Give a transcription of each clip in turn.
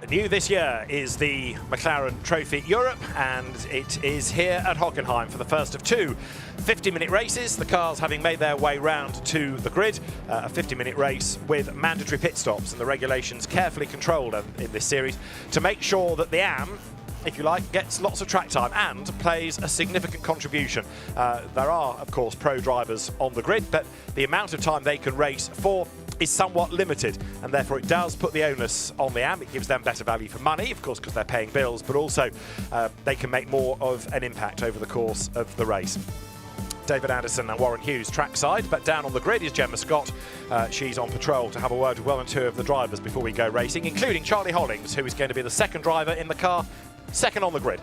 New this year is the McLaren Trophy Europe, and it is here at Hockenheim for the first of two 50-minute races, the cars having made their way round to the grid. A 50-minute race with mandatory pit stops, and the regulations carefully controlled in this series to make sure that the AM, if you like, gets lots of track time and plays a significant contribution. There are, of course, pro drivers on the grid, but the amount of time they can race for is somewhat limited, and therefore it does put the onus on the AM. It gives them better value for money, of course, because they're paying bills, but also they can make more of an impact over the course of the race. David Anderson and Warren Hughes trackside, but down on the grid is Gemma Scott. She's on patrol to have a word with one or two of the drivers before we go racing, including Charlie Hollings, who is going to be the second driver in the car, second on the grid.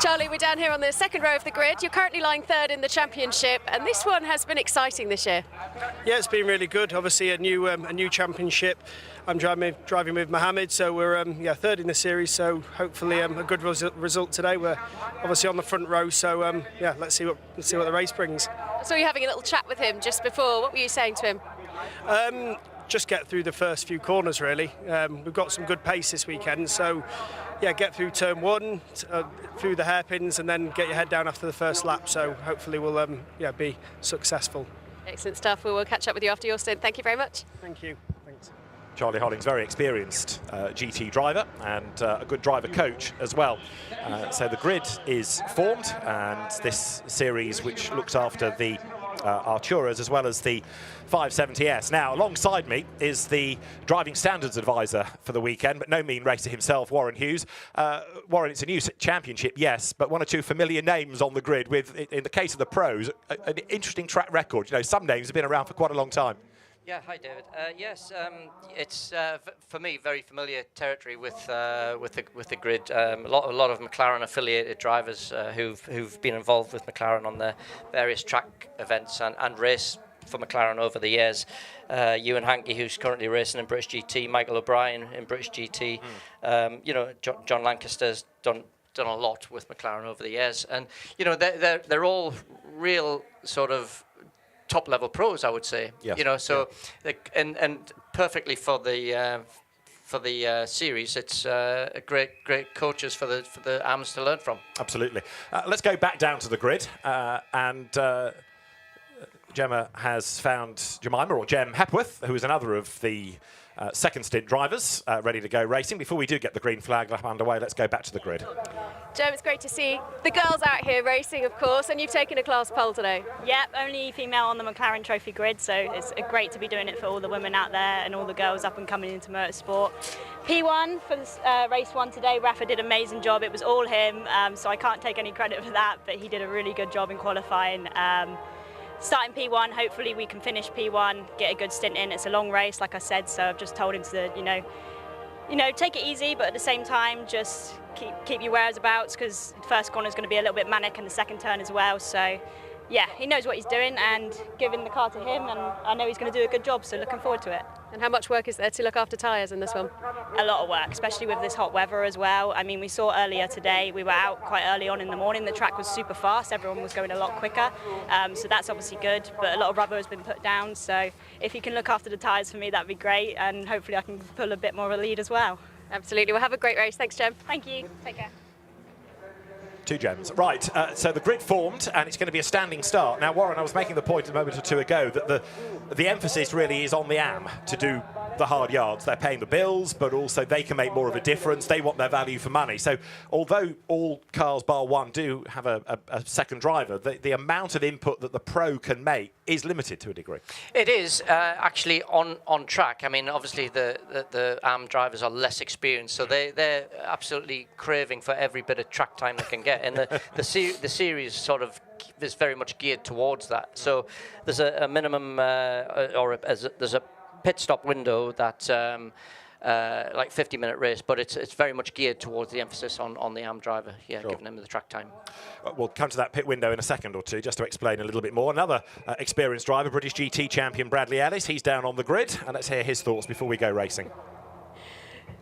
Charlie, we're down here on the second row of the grid. You're currently lying third in the championship, and this one has been exciting this year. Yeah, it's been really good. Obviously, a new championship. I'm driving with Mohammed, so we're third in the series. So hopefully a good result today. We're obviously on the front row, so let's see what the race brings. So you're having a little chat with him just before. What were you saying to him? Just get through the first few corners, really. We've got some good pace this weekend, so get through turn one, through the hairpins, and then get your head down after the first lap. So hopefully we'll be successful. Excellent stuff. We'll catch up with you after your stint. Thank you very much. Thank you. Thanks. Charlie Hollings, very experienced GT driver and a good driver coach as well. So the grid is formed, and this series, which looks after the Arturas as well as the 570S. Now, alongside me is the driving standards advisor for the weekend, but no mean racer himself, Warren Hughes. Warren, it's a new championship, yes, but one or two familiar names on the grid with, in the case of the pros, an interesting track record. You know, some names have been around for quite a long time. Yeah, hi David. Yes, it's for me very familiar territory with the grid. A lot of McLaren affiliated drivers who've been involved with McLaren on the various track events and race for McLaren over the years. Ewan Hankey, who's currently racing in British GT, Michael O'Brien in British GT. John Lancaster's done a lot with McLaren over the years, and they're all real sort of top-level pros, I would say. Yes. And perfectly for the series, it's great coaches for the AMs to learn from. Absolutely. Let's go back down to the grid, and Gemma has found Jemima, or Jem Hepsworth, who is another of the second stint drivers ready to go racing. Before we do get the green flag lap underway, let's go back to the grid. Jem, it's great to see the girls out here racing, of course, and you've taken a class pole today. Yep, only female on the McLaren Trophy grid, so it's great to be doing it for all the women out there and all the girls up and coming into motorsport. P1 for this, race one today, Rafa did an amazing job. It was all him, so I can't take any credit for that, but he did a really good job in qualifying. Starting P1, hopefully we can finish P1, get a good stint in. It's a long race, like I said, so I've just told him to, take it easy, but at the same time, just keep your whereabouts, because the first corner is going to be a little bit manic and the second turn as well. So, yeah, he knows what he's doing, and giving the car to him, and I know he's going to do a good job, so looking forward to it. And how much work is there to look after tyres in this one? A lot of work, especially with this hot weather as well. I mean, we saw earlier today, we were out quite early on in the morning. The track was super fast. Everyone was going a lot quicker. So that's obviously good, but a lot of rubber has been put down. So if you can look after the tyres for me, that'd be great. And hopefully I can pull a bit more of a lead as well. Absolutely. We'll have a great race. Thanks, Jem. Thank you. Take care. Two Gems. Right, so the grid formed, and it's going to be a standing start. Now, Warren, I was making the point a moment or two ago that the emphasis really is on the AM to do the hard yards. They're paying the bills, but also they can make more of a difference. They want their value for money. So although all cars bar one do have a second driver, the amount of input that the pro can make is limited to a degree. It is actually on track. I mean, obviously the AM drivers are less experienced, so they're absolutely craving for every bit of track time they can get. And the series sort of is very much geared towards that. So there's a minimum there's a pit stop window that like 50-minute race, but it's very much geared towards the emphasis on the AM driver, sure. Giving them the track time. We'll come to that pit window in a second or two, just to explain a little bit more. Another experienced driver, British GT champion Bradley Ellis, he's down on the grid, and let's hear his thoughts before we go racing.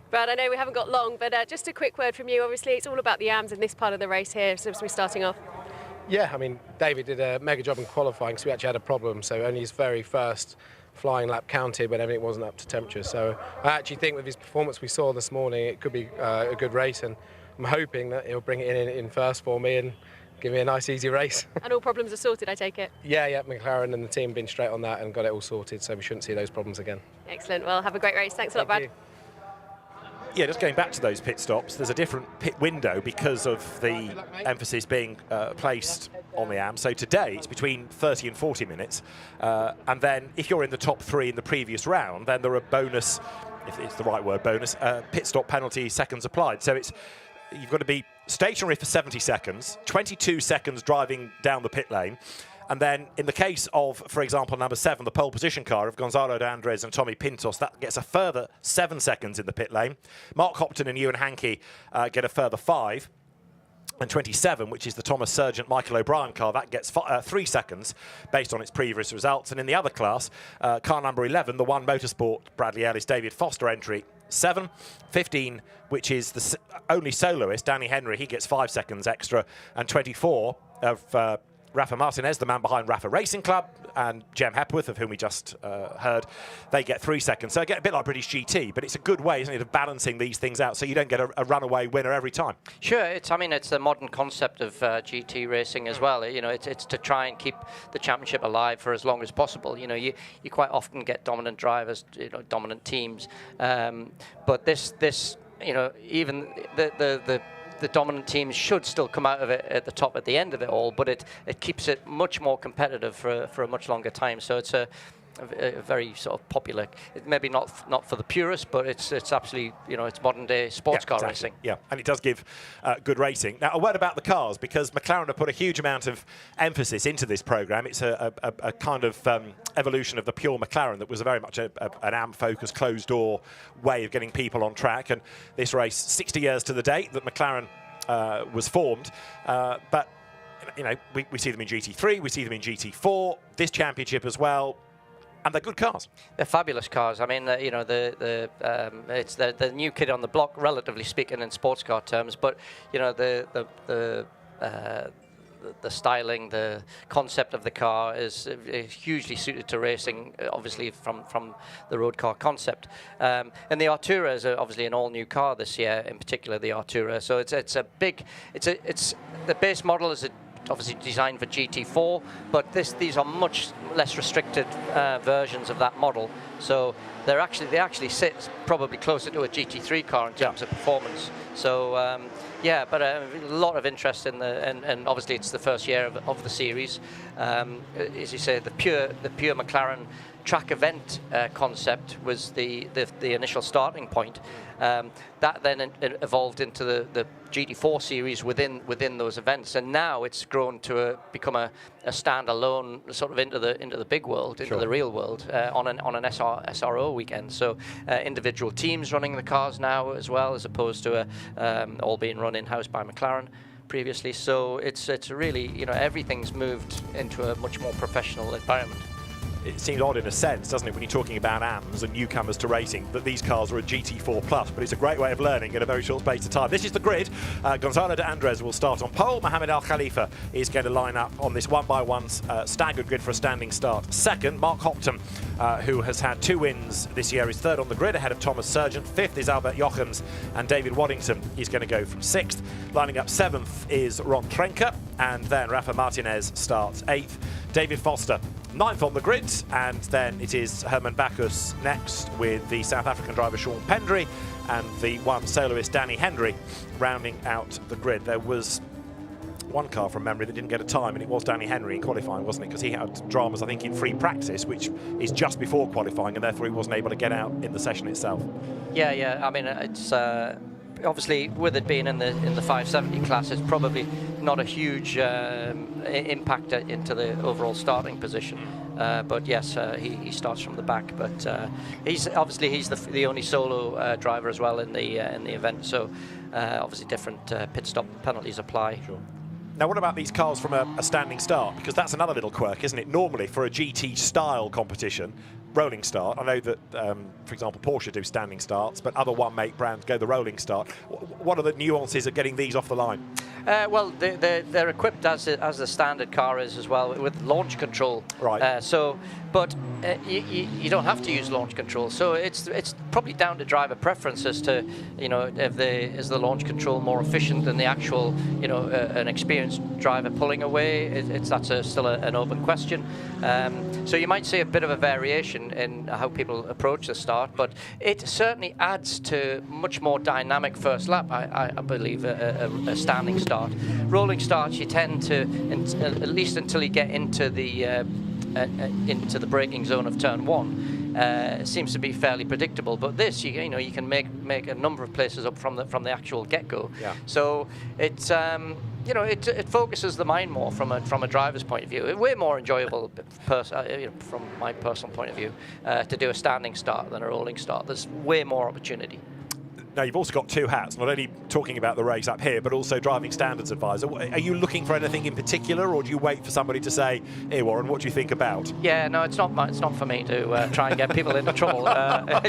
Brad, I know we haven't got long, but just a quick word from you. Obviously, it's all about the AMs in this part of the race here, so we're starting off. Yeah, I mean, David did a mega job in qualifying, so we actually had a problem. So only his very first flying lap counted when everything wasn't up to temperature. So I actually think with his performance we saw this morning, it could be a good race, and I'm hoping that he'll bring it in first for me and give me a nice, easy race. And all problems are sorted, I take it? Yeah, McLaren and the team been straight on that and got it all sorted, so we shouldn't see those problems again. Excellent. Well, have a great race. Thanks a lot, Brad. Thank you. Yeah, just going back to those pit stops, there's a different pit window because of the emphasis being placed on the AM. So today it's between 30 and 40 minutes. And then if you're in the top 3 in the previous round, then there are bonus, if it's the right word, bonus, pit stop penalty seconds applied. So you've got to be stationary for 70 seconds, 22 seconds driving down the pit lane. And then in the case of, for example, number 7, the pole position car of Gonzalo de Andres and Tommy Pintos, that gets a further 7 seconds in the pit lane. Mark Hopton and Ewan Hankey get a further 5. And 27, which is the Thomas Surgent Michael O'Brien car, that gets 3 seconds based on its previous results. And in the other class, car number 11, the One Motorsport Bradley Ellis David Foster entry, 7. 15, which is the only soloist, Danny Henry, he gets 5 seconds extra. And 24 of Rafa Martinez, the man behind Rafa Racing Club, and Jem Hepsworth, of whom we just heard, they get 3 seconds. So again, a bit like British GT, but it's a good way, isn't it, of balancing these things out so you don't get a runaway winner every time. Sure, it's the modern concept of GT racing as well. You know, it's to try and keep the championship alive for as long as possible. You know, you quite often get dominant drivers, you know, dominant teams, but this, you know, even the dominant teams should still come out of it at the top at the end of it all, but it keeps it much more competitive for a much longer time. So it's a very sort of popular, maybe not for the purists, but it's absolutely, you know, it's modern day sports car racing. Yeah, and it does give good racing. Now, a word about the cars, because McLaren have put a huge amount of emphasis into this programme. It's a kind of evolution of the pure McLaren that was very much an AM-focused, closed-door way of getting people on track. And this race, 60 years to the date that McLaren was formed, but you know, we see them in GT3, we see them in GT4, this championship as well. And they're good cars. They're fabulous cars. I mean, you know, it's the new kid on the block, relatively speaking, in sports car terms. But you know, the styling, the concept of the car is hugely suited to racing. Obviously, from the road car concept. And the Artura is obviously an all-new car this year, in particular the Artura. So it's the base model is obviously designed for GT4, but these are much less restricted versions of that model. So they actually sit probably closer to a GT3 car in terms of performance. So yeah, but a lot of interest in and obviously it's the first year of the series. As you say, the pure McLaren track event concept was the initial starting point. That then evolved into the GT4 series within those events, and now it's grown to become a standalone sort of into the big world, into the real world on an SRO weekend. So individual teams running the cars now as well, as opposed to all being run in-house by McLaren previously. So it's really, you know, everything's moved into a much more professional environment. It seems odd in a sense, doesn't it, when you're talking about AMs and newcomers to racing, that these cars are a GT4 Plus, but it's a great way of learning in a very short space of time. This is the grid. Gonzalo de Andres will start on pole. Mohamed Al Khalifa is going to line up on this one-by-one staggered grid for a standing start. Second, Mark Hopton, who has had 2 wins this year, is third on the grid, ahead of Thomas Surgent. Fifth is Albert Jochems, and David Waddington is going to go from 6th. Lining up 7th is Ron Trenker, and then Rafa Martinez starts 8th. David Foster 9th on the grid, and then it is Herman Bacchus next with the South African driver Sean Pendry and the one soloist Danny Henry rounding out the grid. There was one car from memory that didn't get a time, and it was Danny Henry in qualifying, wasn't it? Because he had dramas, I think, in free practice, which is just before qualifying, and therefore he wasn't able to get out in the session itself. Yeah. I mean, it's obviously, with it being in the 570 class, it's probably not a huge impact into the overall starting position. But yes, he starts from the back. But he's the only solo driver as well in the event. So obviously different pit stop penalties apply. Sure. Now, what about these cars from a standing start? Because that's another little quirk, isn't it? Normally, for a GT-style competition, rolling start. I know that, for example, Porsche do standing starts, but other one-make brands go the rolling start. What are the nuances of getting these off the line? Well, they're equipped as the standard car is as well, with launch control. Right. But you don't have to use launch control. So it's probably down to driver preference as to, is the launch control more efficient than the actual, an experienced driver pulling away. That's still an open question. So you might see a bit of a variation in how people approach the start, but it certainly adds to much more dynamic first lap. I believe a standing start. Rolling starts, you tend to, at least until you get into the braking zone of turn 1, seems to be fairly predictable. But this, you can make a number of places up from the actual get-go. Yeah. So it's it focuses the mind more from a driver's point of view. It's way more enjoyable, from my personal point of view, to do a standing start than a rolling start. There's way more opportunity. Now, you've also got two hats, not only talking about the race up here, but also driving standards advisor. Are you looking for anything in particular, or do you wait for somebody to say, "Here, Warren, what do you think about?" Yeah, no, it's not for me to try and get people into trouble. Although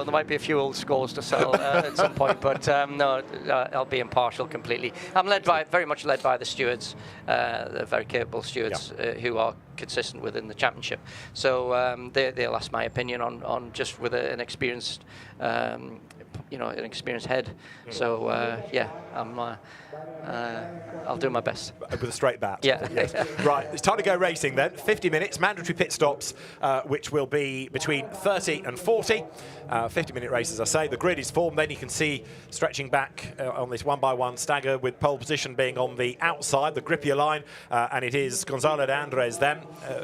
there might be a few old scores to sell at some point, but no, I'll be impartial completely. I'm very much led by the stewards, the very capable stewards who are consistent within the championship. So they'll ask my opinion on just with an experienced, an experienced head. So I'll do my best. With a straight bat. Yeah. Yes. Right, it's time to go racing then. 50 minutes, mandatory pit stops, which will be between 30 and 40. 50-minute race, as I say. The grid is formed. Then you can see stretching back on this one-by-one stagger, with pole position being on the outside, the grippier line, and it is Gonzalo de Andres then,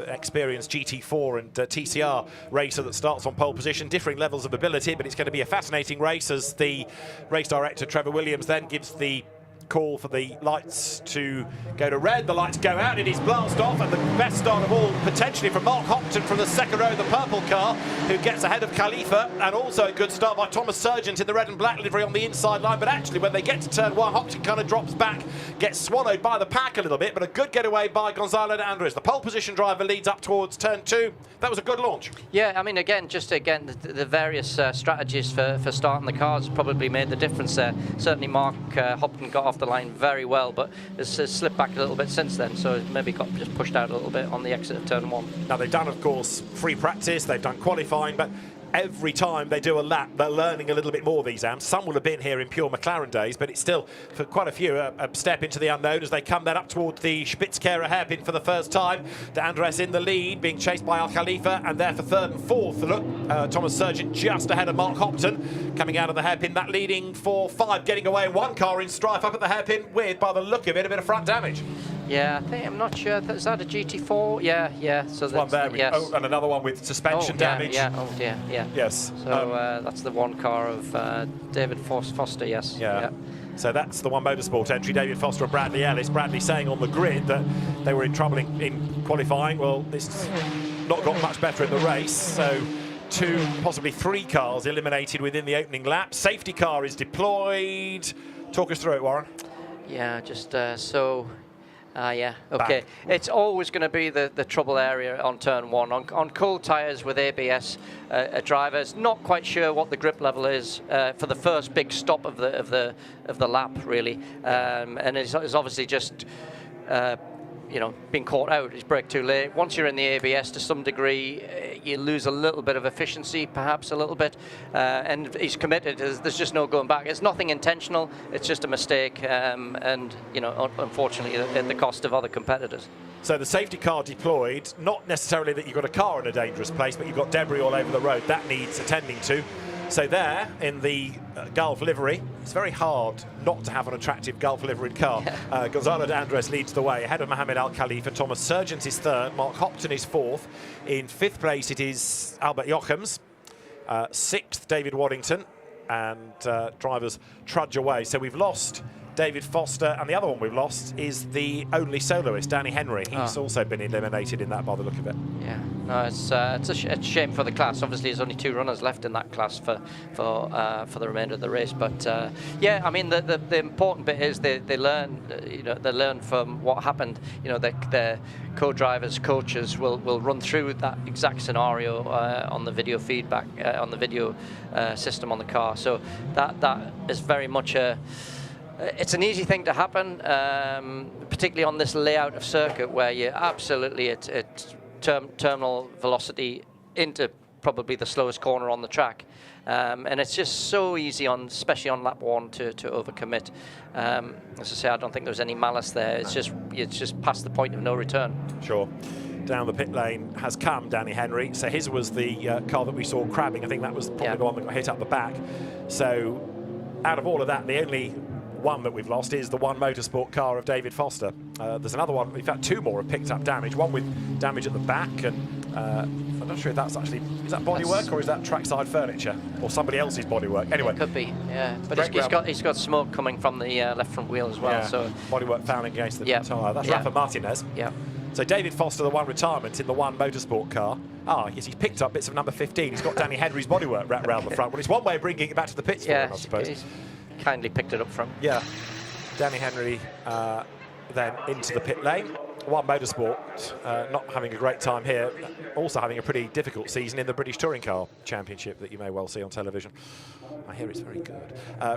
experienced GT4 and TCR racer that starts on pole position. Differing levels of ability, but it's going to be a fascinating race as the race director Trevor Williams then gives the call for the lights to go to red. The lights go out, it is blast off, and the best start of all potentially from Mark Hopton from the second row, the purple car, who gets ahead of Khalifa, and also a good start by Thomas Surgent in the red and black livery on the inside line. But actually when they get to turn 1, Hopton kind of drops back, gets swallowed by the pack a little bit, but a good getaway by Gonzalo de Andres. The pole position driver leads up towards turn 2. That was a good launch. Yeah, I mean, again, the various strategies for starting the cars probably made the difference there. Certainly Mark Hopton got off the line very well, but has slipped back a little bit since then, so maybe got just pushed out a little bit on the exit of turn 1. Now, they've done, of course, free practice, they've done qualifying, but every time they do a lap, they're learning a little bit more, these AMs. Some will have been here in pure McLaren days, but it's still, for quite a few, a step into the unknown as they come then up towards the Spitzkehrer hairpin for the first time. De Andres in the lead, being chased by Al Khalifa, and there for third and fourth. Look, Thomas Surgent just ahead of Mark Hopton, coming out of the hairpin, that leading for 5, getting away. One car in strife up at the hairpin with, by the look of it, a bit of front damage. Yeah, I'm not sure. Is that a GT4? Yeah. So there's one there. Yes. Oh, and another one with suspension damage. Yeah. Oh dear. Yeah. Yes. So that's the one car of David Foster. Yes. Yeah. So that's the One Motorsport entry, David Foster and Bradley Ellis. Bradley saying on the grid that they were in trouble in qualifying. Well, this not got much better in the race. So 2, possibly 3 cars eliminated within the opening lap. Safety car is deployed. Talk us through it, Warren. Yeah, just yeah, okay. Bang. It's always going to be the trouble area on turn 1. On cold tyres with ABS, a driver's not quite sure what the grip level is for the first big stop of the lap, really, and it's obviously just being caught out. He's braked too late. Once you're in the ABS, to some degree, you lose a little bit of efficiency, perhaps a little bit, and he's committed. There's just no going back. It's nothing intentional. It's just a mistake, and unfortunately, at the cost of other competitors. So the safety car deployed, not necessarily that you've got a car in a dangerous place, but you've got debris all over the road. That needs attending to. So there, in the Gulf livery, it's very hard not to have an attractive Gulf liveried car. Gonzalo de Andres leads the way, ahead of Mohamed Al Khalifa. Thomas Surgent is third, Mark Hopton is fourth. In 5th place, it is Albert Jochems. 6th, David Waddington. And drivers trudge away. So we've lost David Foster, and the other one we've lost is the only soloist, Danny Henry. He's also been eliminated in that, by the look of it. Yeah, no, it's a shame for the class. Obviously, there's only 2 runners left in that class for the remainder of the race. But yeah, I mean, the important bit is they learn, they learn from what happened. Their co-drivers, coaches will run through that exact scenario on the video feedback, on the video system on the car. So that is very much It's an easy thing to happen, particularly on this layout of circuit where you're absolutely at terminal velocity into probably the slowest corner on the track. And it's just so easy, especially on lap 1, to overcommit. As I say, I don't think there was any malice there. It's just past the point of no return. Sure. Down the pit lane has come Danny Henry. So his was the car that we saw crabbing. I think that was probably the one that got hit up the back. So out of all of that, the only one that we've lost is the One Motorsport car of David Foster. There's another one, in fact 2 more have picked up damage, one with damage at the back, and I'm not sure if that's actually, is that bodywork or is that trackside furniture or somebody else's bodywork? Anyway, it could be, yeah. But he's got smoke coming from the left front wheel as well. Yeah. So bodywork found against the tyre. That's Rafa Martinez. Yeah. So David Foster, the one retirement in the One Motorsport car. Yes, he's picked up bits of number 15. He's got Danny Henry's bodywork wrapped around the front. Well, it's one way of bringing it back to the pits for him, I suppose. He's kindly picked it up from. Yeah. Danny Henry then into the pit lane. One Motorsport not having a great time here, also having a pretty difficult season in the British Touring Car Championship that you may well see on television. I hear it's very good.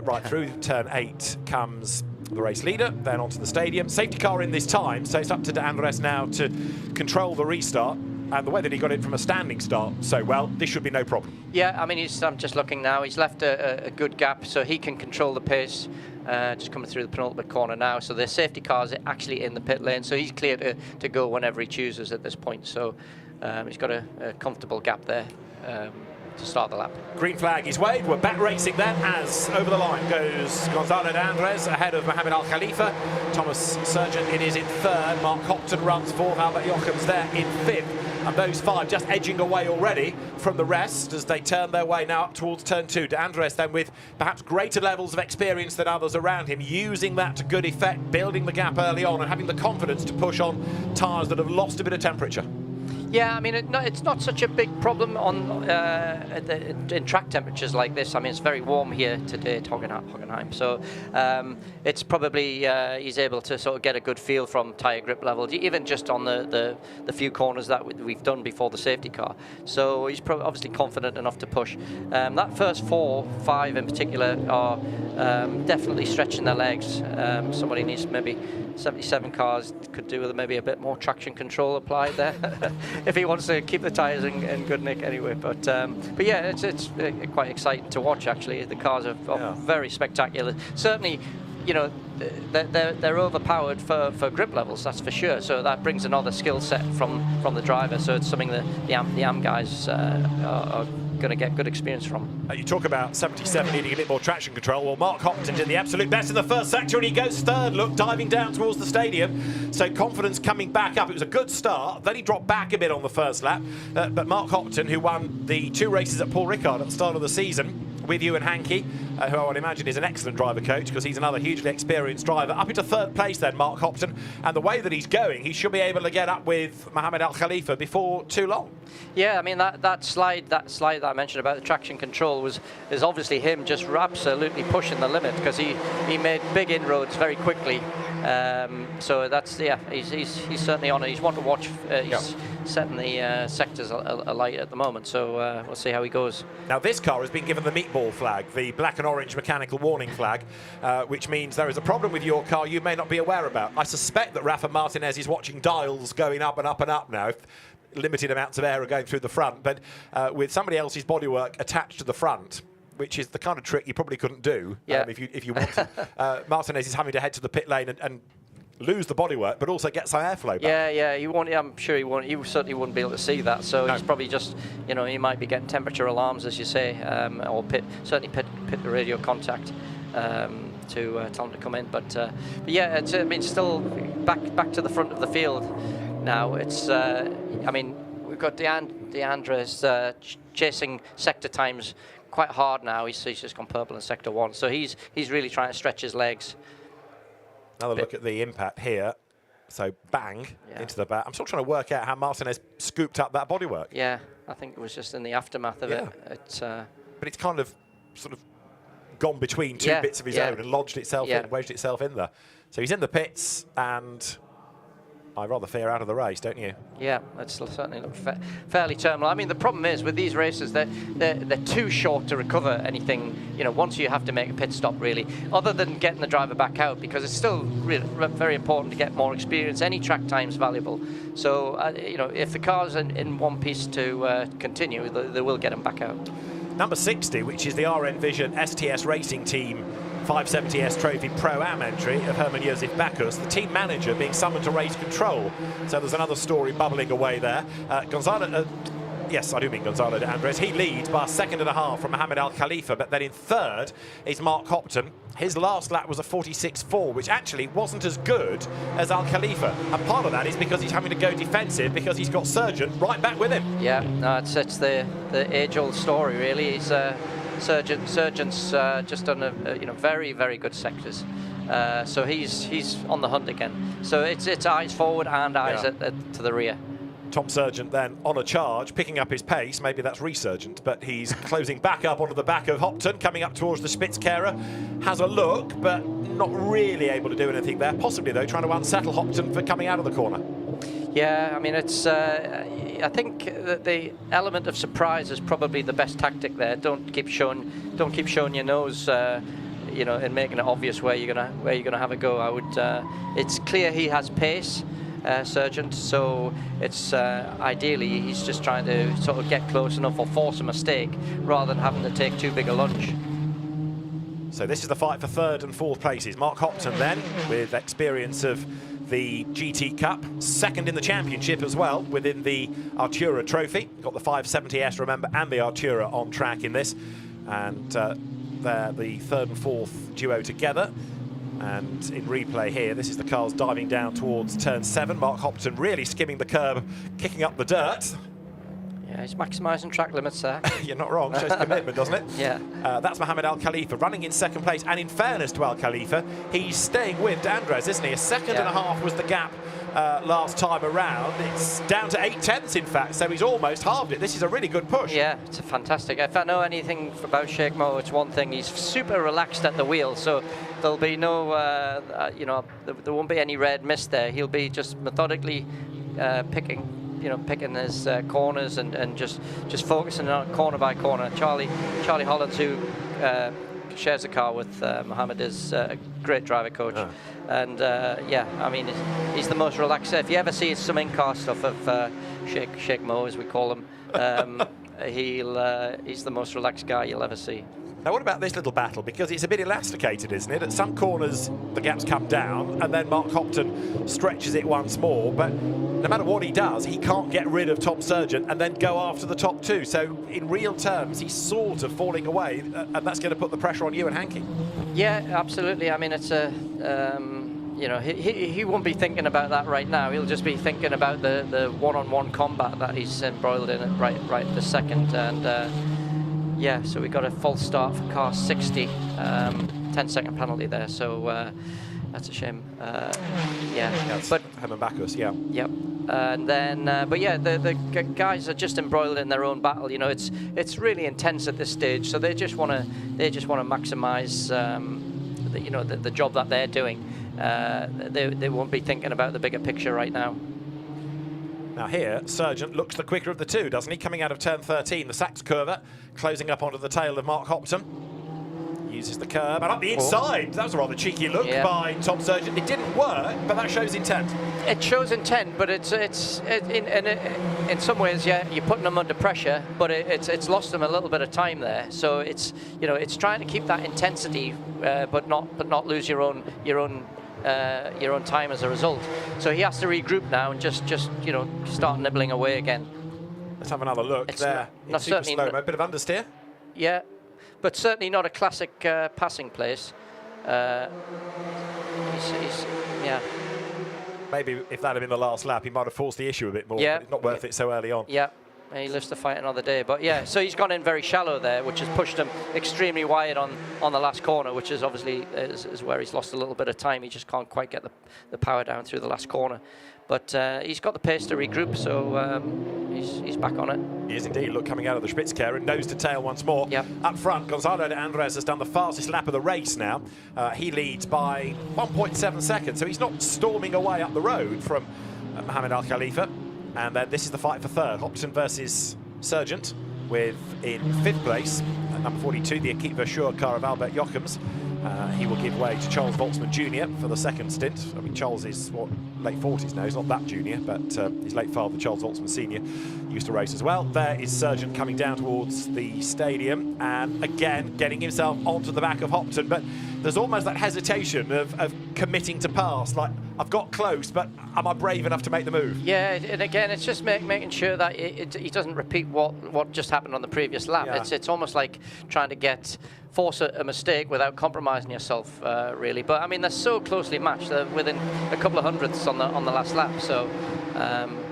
Right through turn 8 comes the race leader, then onto the stadium. Safety car in this time, so it's up to De Andres now to control the restart. And the way that he got it from a standing start so well, this should be no problem. Yeah, I mean, I'm just looking now. He's left a good gap, so he can control the pace. Just coming through the penultimate corner now. So the safety car's actually in the pit lane, so he's clear to go whenever he chooses at this point. So he's got a comfortable gap there to start the lap. Green flag is waved. We're back racing then as over the line goes Gonzalo de Andres ahead of Mohamed Al Khalifa. Thomas Surgent is in 3rd. Mark Hopton runs 4th. Albert Jochems there in 5th. And those 5 just edging away already from the rest as they turn their way now up towards turn 2. De Andres then with perhaps greater levels of experience than others around him, using that to good effect, building the gap early on and having the confidence to push on tyres that have lost a bit of temperature. Yeah, I mean, it's not such a big problem on in track temperatures like this. I mean, it's very warm here today at Hockenheim, so it's probably he's able to sort of get a good feel from tyre grip level, even just on the few corners that we've done before the safety car. So he's obviously confident enough to push. That first 4, 5 in particular are definitely stretching their legs. Somebody needs maybe 77 cars could do with maybe a bit more traction control applied there. If he wants to keep the tyres in good nick anyway. But yeah, it's quite exciting to watch actually. The cars are very spectacular. Certainly, you know, they're overpowered for grip levels, that's for sure. So that brings another skill set from the driver. So it's something that the AM guys are going to get good experience from. You talk about 77 needing a bit more traction control. Well, Mark Hopton did the absolute best in the first sector and he goes 3rd, look, diving down towards the stadium. So confidence coming back up. It was a good start. Then he dropped back a bit on the first lap. But Mark Hopton, who won the 2 races at Paul Ricard at the start of the season, with Ewan Hankey, who I would imagine is an excellent driver coach because he's another hugely experienced driver. Up into 3rd place then, Mark Hopton. And the way that he's going, he should be able to get up with Mohamed Al Khalifa before too long. Yeah, I mean, that slide that I mentioned about the traction control is obviously him just absolutely pushing the limit because he made big inroads very quickly. So that's, yeah, he's certainly on it. He's one to watch. He's setting the sectors alight at the moment, so we'll see how he goes. Now this car has been given the meatball flag, the black and orange mechanical warning flag, which means there is a problem with your car you may not be aware about. I suspect that Rafa Martinez is watching dials going up and up and up now. Limited amounts of air are going through the front, but with somebody else's bodywork attached to the front, which is the kind of trick you probably couldn't do if you want to. Martinez is having to head to the pit lane and lose the bodywork, but also get some airflow back. Yeah, he won't. I'm sure he won't. He certainly wouldn't be able to see that. So he's probably just, you know, he might be getting temperature alarms, as you say, or certainly pit the radio contact to tell him to come in. But yeah, it's, I mean, still back to the front of the field now. It's, I mean, we've got De Andres chasing sector times quite hard now. He's just gone purple in sector 1, so he's really trying to stretch his legs. Another look at the impact here. So bang into the back. I'm still trying to work out how Martinez scooped up that bodywork. Yeah, I think it was just in the aftermath of it. But it's kind of sort of gone between 2 bits of his own and lodged itself in, wedged itself in there. So he's in the pits and I rather fear out of the race, don't you? Yeah, that's certainly look fairly terminal. I mean, the problem is with these races, they're too short to recover anything. You know, once you have to make a pit stop, really, other than getting the driver back out, because it's still really very important to get more experience. Any track time is valuable. So, you know, if the car's in one piece to continue, they will get them back out. Number 60, which is the RN Vision STS Racing Team 570S Trophy Pro-Am entry of Herman Josef Bacchus, the team manager being summoned to race control. So there's another story bubbling away there. Yes, I do mean Gonzalo de Andres. He leads by a second and a half from Mohamed Al Khalifa, but then in third is Mark Hopton. His last lap was a 46.4, which actually wasn't as good as Al Khalifa. And part of that is because he's having to go defensive because he's got Surgent right back with him. Yeah, no, it's the age-old story, really. He's Surgent's just done a very, very good sectors. So he's on the hunt again. So it's eyes forward and eyes to the rear. Tom Surgent then on a charge, picking up his pace. Maybe that's resurgent, but he's closing back up onto the back of Hopton, coming up towards the Spitzkehrer. Has a look, but not really able to do anything there. Possibly, though, trying to unsettle Hopton for coming out of the corner. Yeah, I mean, it's. I think that the element of surprise is probably the best tactic there. Don't keep showing your nose. You know, and making it obvious where you're gonna have a go. I would. It's clear he has pace. Surgent, so it's ideally he's just trying to sort of get close enough or force a mistake rather than having to take too big a lunge. So this is the fight for third and fourth places. Mark Hopton then, with experience of the GT Cup, second in the championship as well within the Artura Trophy. Got the 570S, remember, and the Artura on track in this, and they're the third and fourth duo together. And in replay here, this is the cars diving down towards turn 7. Mark Hopton really skimming the curb, kicking up the dirt. Yeah, he's maximising track limits there. You're not wrong, shows commitment, doesn't it? Yeah. That's Mohamed Al Khalifa running in second place. And in fairness to Al Khalifa, he's staying with D'Andres, isn't he? A second and a half was the gap last time around. It's down to 8/10, in fact, so he's almost halved it. This is a really good push. Yeah, it's a fantastic. If I know anything about Sheikh Mo, it's one thing. He's super relaxed at the wheel, so there'll be no, you know, there won't be any red mist there. He'll be just methodically picking his corners and just focusing on corner by corner. Charlie Hollands, who shares the car with Mohamed, is a great driver coach. And yeah, I mean, he's the most relaxed. If you ever see some in-car stuff of Sheikh Mo, as we call him, he's the most relaxed guy you'll ever see. Now, what about this little battle? Because it's a bit elasticated, isn't it? At some corners, the gaps come down, and then Mark Hopton stretches it once more. But no matter what he does, he can't get rid of Tom Surgent and then go after the top two. So, in real terms, he's sort of falling away, and that's going to put the pressure on you and Hankey. Yeah, absolutely. I mean, it's a... you know, he won't be thinking about that right now. He'll just be thinking about the one-on-one combat that he's embroiled in right this second. And yeah, so we got a false start for car 60, 10-second penalty there. So that's a shame. Yeah, that's but Herman Bacchus, yeah. Yep. And then, but yeah, the guys are just embroiled in their own battle. You know, it's really intense at this stage. So they just want to maximise, the job that they're doing. They won't be thinking about the bigger picture right now. Now here, Surgent looks the quicker of the two, doesn't he? Coming out of turn 13, the Sachs curve, closing up onto the tail of Mark Hopton. Uses the curb, and up the inside. That was a rather cheeky look by Tom Surgent. It didn't work, but that shows intent. It shows intent, but in some ways, yeah, you're putting them under pressure, but it's lost them a little bit of time there. So it's trying to keep that intensity, but not lose your own time as a result. So he has to regroup now and just start nibbling away again. Let's have another look there. Not super slow-mo, a bit of understeer. Yeah, but certainly not a classic passing place. Yeah. Maybe if that had been the last lap, he might have forced the issue a bit more. Yeah. But it's not worth it so early on. Yeah. He lives to fight another day. But yeah, so he's gone in very shallow there, which has pushed him extremely wide on the last corner, which is obviously is where he's lost a little bit of time. He just can't quite get the power down through the last corner. But he's got the pace to regroup, so he's back on it. He is indeed. Look, coming out of the Spitzkehrer and nose to tail once more. Yep. Up front, Gonzalo de Andres has done the fastest lap of the race now. He leads by 1.7 seconds, so he's not storming away up the road from Mohamed Al Khalifa. And then this is the fight for third. Hopton versus Surgent, with in 5th place, at number 42, the Equipe Verschure car of Albert Jochems. He will give way to Charles Voltzmann Jr. for the second stint. I mean, Charles is, what, late 40s now. He's not that junior, but his late father, Charles Voltzmann Sr., used to race as well. There is Surgent coming down towards the stadium, and again, getting himself onto the back of Hopton. But there's almost that hesitation of committing to pass. Like, I've got close, but am I brave enough to make the move? Yeah, and again, it's just making sure that he doesn't repeat what just happened on the previous lap. Yeah. It's almost like trying to force a mistake without compromising yourself, really. But I mean, they're so closely matched. They're within a couple of hundredths on the last lap. So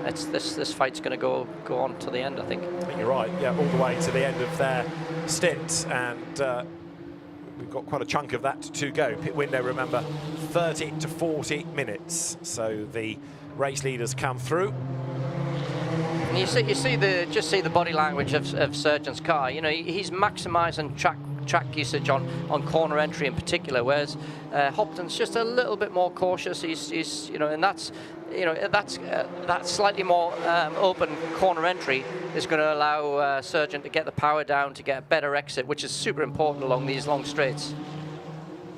this fight's going to go on to the end, I think. I think you're right. Yeah, all the way to the end of their stint, and we've got quite a chunk of that to go. Pit window, remember, 30 to 40 minutes. So the race leaders come through. And you see the body language of Surgent's car. You know, he's maximising track usage on corner entry in particular, whereas Hopton's just a little bit more cautious. He's you know, and that's that slightly more open corner entry is going to allow Surgent to get the power down, to get a better exit, which is super important along these long straights.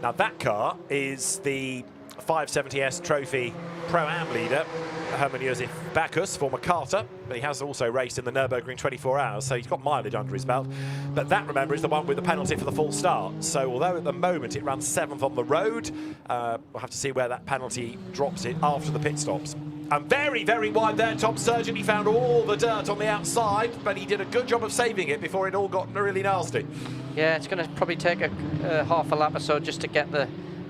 Now that car is the 570S Trophy Pro-Am leader, Hermann Josef Bacchus, former karter, but he has also raced in the Nurburgring 24 hours, so he's got mileage under his belt. But that, remember, is the one with the penalty for the false start. So although at the moment it runs 7th on the road, we'll have to see where that penalty drops it after the pit stops. And very, very wide there, Tom Surgent. He found all the dirt on the outside, but he did a good job of saving it before it all got really nasty. Yeah, it's going to probably take a half a lap or so just to get the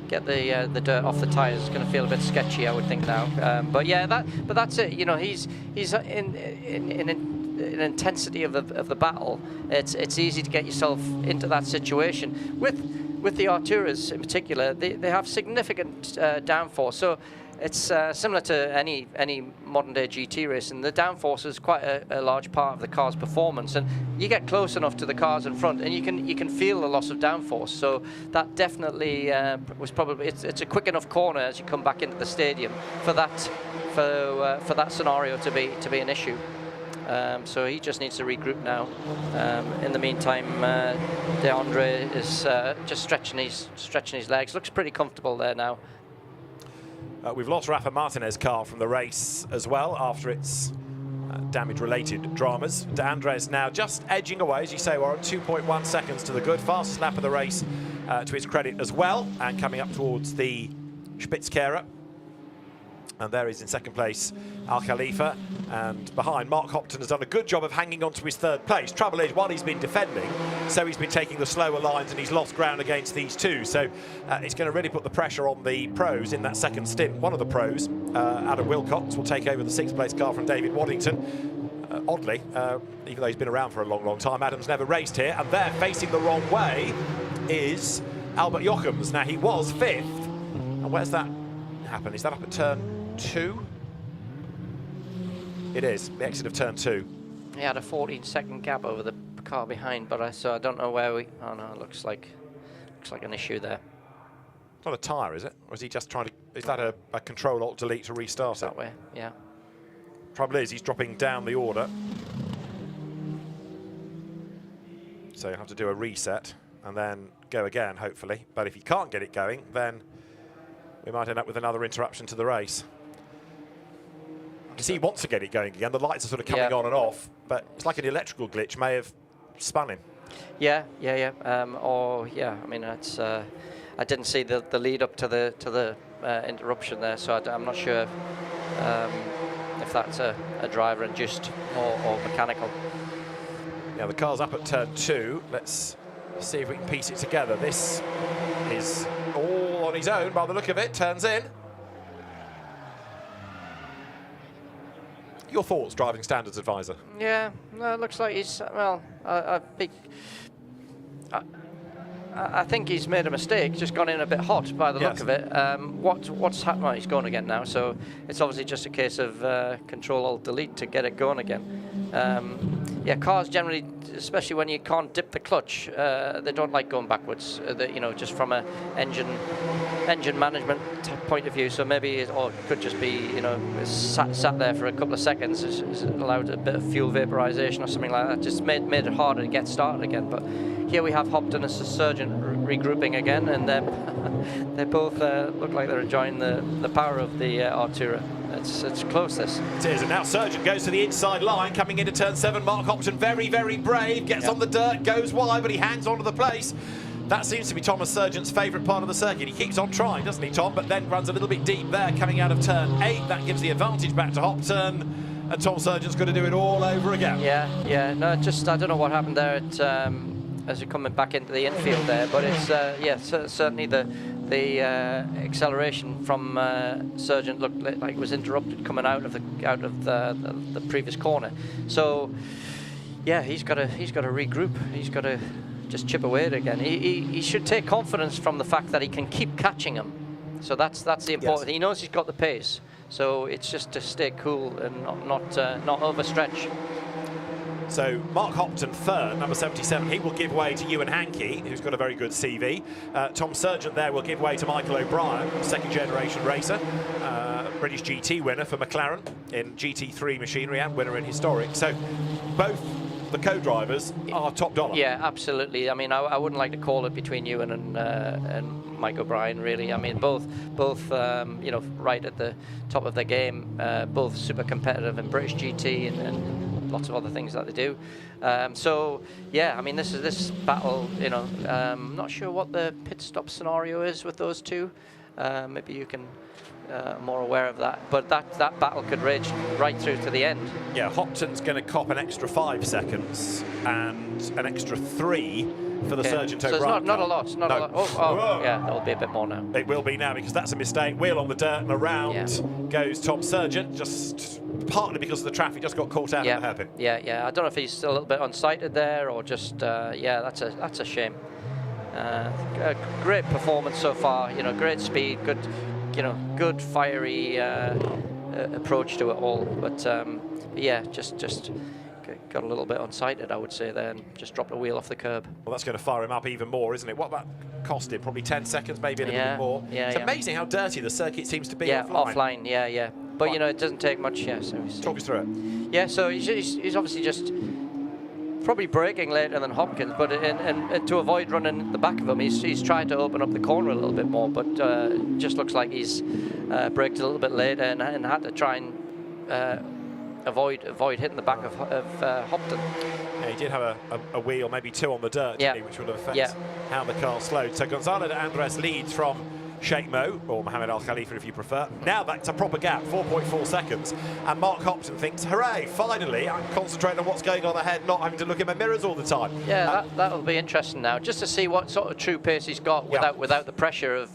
dirt off the tyres. It's going to feel a bit sketchy, I would think now. But yeah, that's it. You know, he's in intensity of the battle. It's easy to get yourself into that situation. With the Arturas in particular, they have significant downforce. So it's similar to any modern day GT racing. The downforce is quite a large part of the car's performance, and you get close enough to the cars in front, and you can feel the loss of downforce. So that definitely was probably it's a quick enough corner as you come back into the stadium for that scenario to be an issue. So he just needs to regroup now. In the meantime, DeAndre is just stretching his legs. Looks pretty comfortable there now. We've lost Rafa Martinez's car from the race as well after its damage-related dramas. De Andres now just edging away, as you say, we're at 2.1 seconds to the good. Fastest lap of the race to his credit as well, and coming up towards the Spitzkehrer. And there is in second place Al Khalifa, and behind Mark Hopton has done a good job of hanging on to his 3rd place. Trouble is, while he's been defending, so he's been taking the slower lines and he's lost ground against these two. So it's going to really put the pressure on the pros in that second stint. One of the pros, Adam Wilcox, will take over the 6th place car from David Waddington. Oddly, even though he's been around for a long, long time, Adam's never raced here, and there, facing the wrong way, is Albert Jochems. Now, he was 5th, and where's that happen? Is that up at turn 2? It is, the exit of turn 2. He had a 14-second gap over the car behind, but I don't know where we. Oh no, it looks like an issue there. Not a tyre, is it? Or is he just trying to? Is that a Control-Alt-Delete to restart that way? Yeah. Trouble is, he's dropping down the order, so you have to do a reset and then go again, hopefully. But if he can't get it going, then we might end up with another interruption to the race. Because he wants to get it going again. The lights are sort of coming on and off, but it's like an electrical glitch may have spun him. Yeah. I mean, it's. I didn't see the lead up to the interruption there, so I'm not sure if that's a driver induced or mechanical. Yeah, the car's up at turn 2. Let's see if we can piece it together. This is all on his own by the look of it. Turns in. Your thoughts, driving standards advisor? Yeah, no, it looks like he's, well, I think he's made a mistake, just gone in a bit hot by the look of it. What's happened? Well, he's going again now, so it's obviously just a case of Control-Alt-Delete to get it going again. Yeah, cars generally especially when you can't dip the clutch, they don't like going backwards. You know, just from a engine management point of view. So maybe it could just be, you know, sat there for a couple of seconds, is allowed a bit of fuel vaporization or something like that. Just made it harder to get started again. But here we have Hopton and Surgent regrouping again, and they both look like they're enjoying the power of the Artura. It's close, this. It is, and now Surgent goes to the inside line, coming into turn 7. Mark Hopton, very, very brave, gets on the dirt, goes wide, but he hangs on to the place. That seems to be Thomas Surgent's favourite part of the circuit. He keeps on trying, doesn't he, Tom? But then runs a little bit deep there, coming out of turn 8. That gives the advantage back to Hopton, and Tom Surgent's going to do it all over again. Yeah. No, just I don't know what happened there as you're coming back into the infield there, but it's certainly the acceleration from Surgent looked like it was interrupted coming out of the previous corner. So yeah, he's got to regroup. He's got to just chip away at it again. He should take confidence from the fact that he can keep catching him. So that's the important. Yes. He knows he's got the pace. So it's just to stay cool and not overstretch. So Mark Hopton, third, number 77, he will give way to Ewan Hankey, who's got a very good CV. Tom Surgent there will give way to Michael O'Brien, second-generation racer, British GT winner for McLaren in GT3 machinery and winner in historic. So both the co-drivers are top dollar. Yeah, absolutely. I mean, I wouldn't like to call it between Ewan and Mike O'Brien, really. I mean, both you know, right at the top of their game, both super competitive in British GT and lots of other things that they do. So yeah, I mean, this battle, you know, I'm not sure what the pit stop scenario is with those two. Maybe you can more aware of that, but that battle could rage right through to the end. Yeah, Hopton's going to cop an extra 5 seconds and an extra 3 for the Surgent so O'Brien. It's not a lot. Not a lot. Oh, yeah, there'll be a bit more now. It will be now, because that's a mistake. Wheel on the dirt and around goes Tom Surgent, just partly because of the traffic, just got caught out in the hairpin. Yeah. I don't know if he's still a little bit unsighted there or just that's a shame. A great performance so far. You know, great speed, good fiery approach to it all. But yeah, just got a little bit unsighted, I would say, there, and just dropped a wheel off the curb. Well, that's going to fire him up even more, isn't it? What that cost him? Probably 10 seconds, maybe a little bit more. It's amazing how dirty the circuit seems to be offline. Yeah. But you know, it doesn't take much. So talk us through it. Yeah, so he's obviously just probably braking later than Hopkins, but and to avoid running the back of him, he's trying to open up the corner a little bit more, but just looks like he's braked a little bit later and had to try and avoid hitting the back of Hopton. Yeah, he did have a wheel, maybe 2 on the dirt, didn't he, which would have affected how the car slowed. So Gonzalo de Andres leads from Sheikh Mo, or Mohammed Al Khalifa if you prefer. Now that's a proper gap, 4.4 seconds. And Mark Hopton thinks, hooray, finally, I'm concentrating on what's going on ahead, not having to look in my mirrors all the time. Yeah, that'll be interesting now, just to see what sort of true pace he's got without the pressure of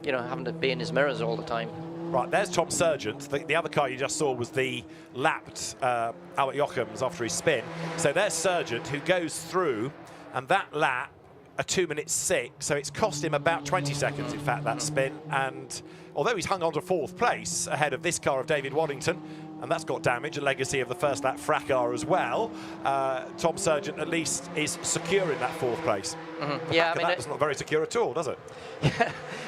you know, having to be in his mirrors all the time. Right, there's Tom Surgent. The other car you just saw was the lapped Albert Jochems after his spin. So there's Surgent, who goes through, and that lap, a 2:06, so it's cost him about 20 seconds, in fact, that spin. And although he's hung on to 4th place ahead of this car of David Waddington, and that's got damage, a legacy of the first lap fracas as well, Tom Surgent at least is secure in that 4th place. Yeah, I mean, that's not very secure at all, does it?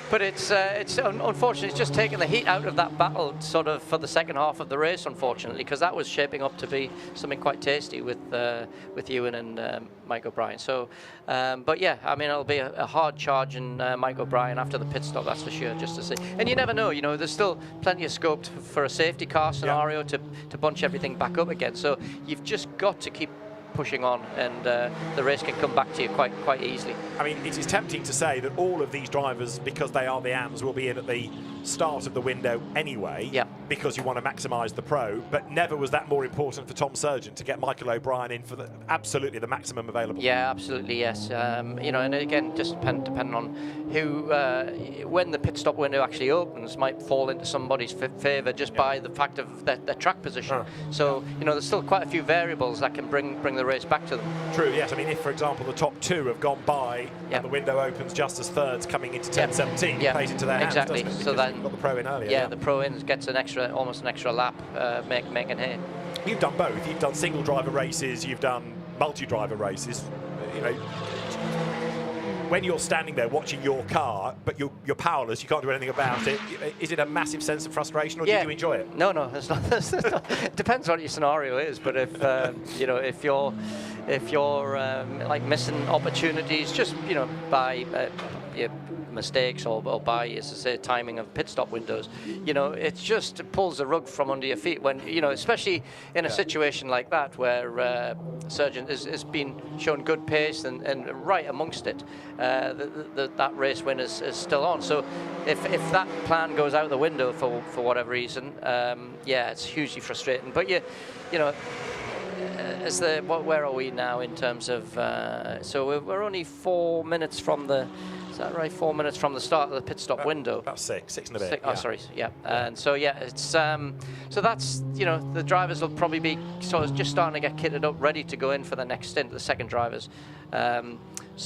But it's unfortunately, it's just taken the heat out of that battle sort of for the second half of the race, unfortunately, because that was shaping up to be something quite tasty with Ewan and Mike O'Brien. So, but yeah, I mean, it'll be a hard charge in Mike O'Brien after the pit stop, that's for sure, just to see. And you never know, you know, there's still plenty of scope for a safety car scenario to bunch everything back up again. So you've just got to keep pushing on, and the race can come back to you quite easily. I mean, it is tempting to say that all of these drivers, because they are the AMs, will be in at the start of the window anyway, because you want to maximise the pro, but never was that more important for Tom Surgent to get Michael O'Brien in for absolutely the maximum available. Yeah, absolutely, yes. You know, and again, just depending on who, when the pit stop window actually opens, might fall into somebody's favour just by the fact of their track position. So, you know, there's still quite a few variables that can bring the race back to them. True, yes. I mean, if, for example, the top 2 have gone by and the window opens just as thirds coming into 10:17, it plays into their hands, doesn't it? So then got the pro in earlier. Yeah, the pro in gets almost an extra lap, making hay. You've done both. You've done single driver races. You've done multi-driver races, you know, when you're standing there watching your car, but you're powerless, you can't do anything about it, is it a massive sense of frustration, or do you enjoy it? No, it's not. It depends what your scenario is, but if you know, if you're like missing opportunities just, you know, by mistakes or by, as I say, timing of pit stop windows, you know, it pulls the rug from under your feet when, you know, especially in a situation like that where Surgent has been shown good pace and right amongst it, that race win is still on. So if that plan goes out the window for whatever reason, yeah, it's hugely frustrating. But you know, where are we now in terms of? So we're only 4 minutes from the. Is that right? 4 minutes from the start of the pit stop window. About six and a bit. Oh, sorry. Yeah. And so yeah, it's so that's, you know, the drivers will probably be sort of just starting to get kitted up, ready to go in for the next stint. The second drivers. Yeah.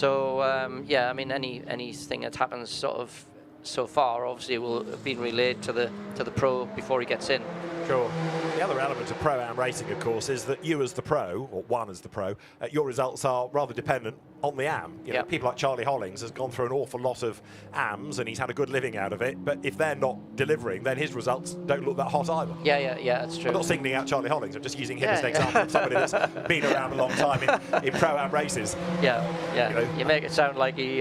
I mean, anything that happens sort of so far obviously will have been relayed to the pro before he gets in. Sure. The other element of Pro-Am racing, of course, is that you as the pro, or one as the pro, your results are rather dependent on the AM. You know, people like Charlie Hollings has gone through an awful lot of AMs and he's had a good living out of it, but if they're not delivering, then his results don't look that hot either. Yeah, that's true. I'm not singling out Charlie Hollings, I'm just using him as an example of somebody that's been around a long time in Pro-Am races. Yeah. You know? You make it sound like he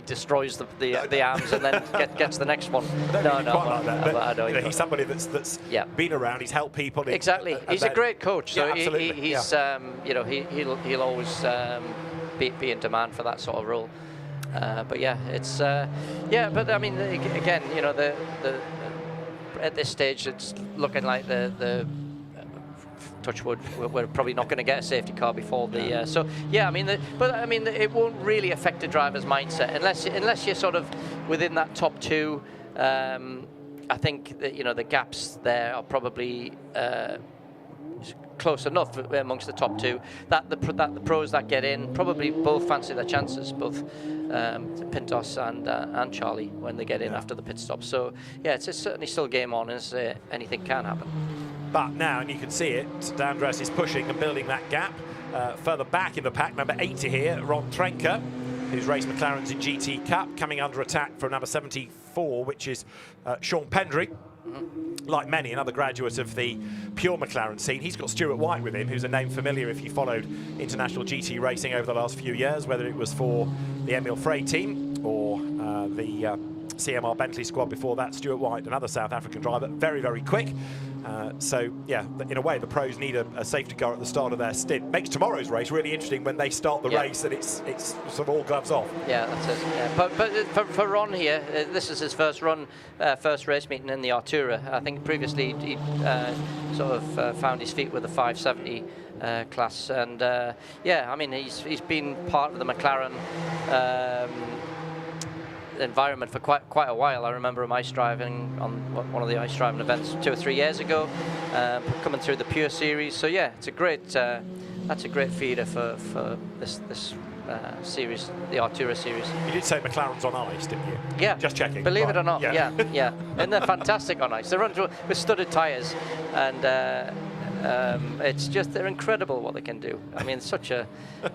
destroys the AMs and then gets the next one. No, like that. But, I know, you know, he's somebody that's been around, he's helped people. Exactly. He's a great coach. So he's you know, he'll always be in demand for that sort of role. But yeah, it's but I mean, again, you know, the at this stage it's looking like the touch wood, we're probably not going to get a safety car before the so yeah, I mean, it won't really affect the driver's mindset unless you're sort of within that top two. I think that, you know, the gaps there are probably close enough amongst the top two that the pros that get in probably both fancy their chances, both Pintos and Charlie, when they get in after the pit stop. So yeah, it's certainly still game on, as anything can happen. But now, and you can see it, D'Andres is pushing and building that gap. Further back in the pack, number 80 here, Ron Trenker, who's raced McLarens in GT Cup, coming under attack from number 74, which is Sean Pendry. Like many, another graduate of the pure McLaren scene. He's got Stuart White with him, who's a name familiar if you followed international GT racing over the last few years, whether it was for the Emil Frey team or the CMR Bentley squad before that. Stuart White, another South African driver, very, very quick. So, yeah, in a way, the pros need a safety car at the start of their stint. Makes tomorrow's race really interesting when they start the race and it's sort of all gloves off. Yeah, that's it. Yeah. But for Ron here, this is his first race meeting in the Artura. I think previously he sort of found his feet with the 570 class. And, yeah, I mean, he's been part of the McLaren environment for quite a while. I remember him ice driving on one of the ice driving events 2 or 3 years ago, coming through the Pure Series. So yeah, it's a great that's a great feeder for this series, the Artura series. You did say McLaren's on ice, didn't you? Yeah, just checking. Believe it or not, yeah. And they're fantastic on ice. They run with studded tyres, and it's just, they're incredible what they can do. I mean,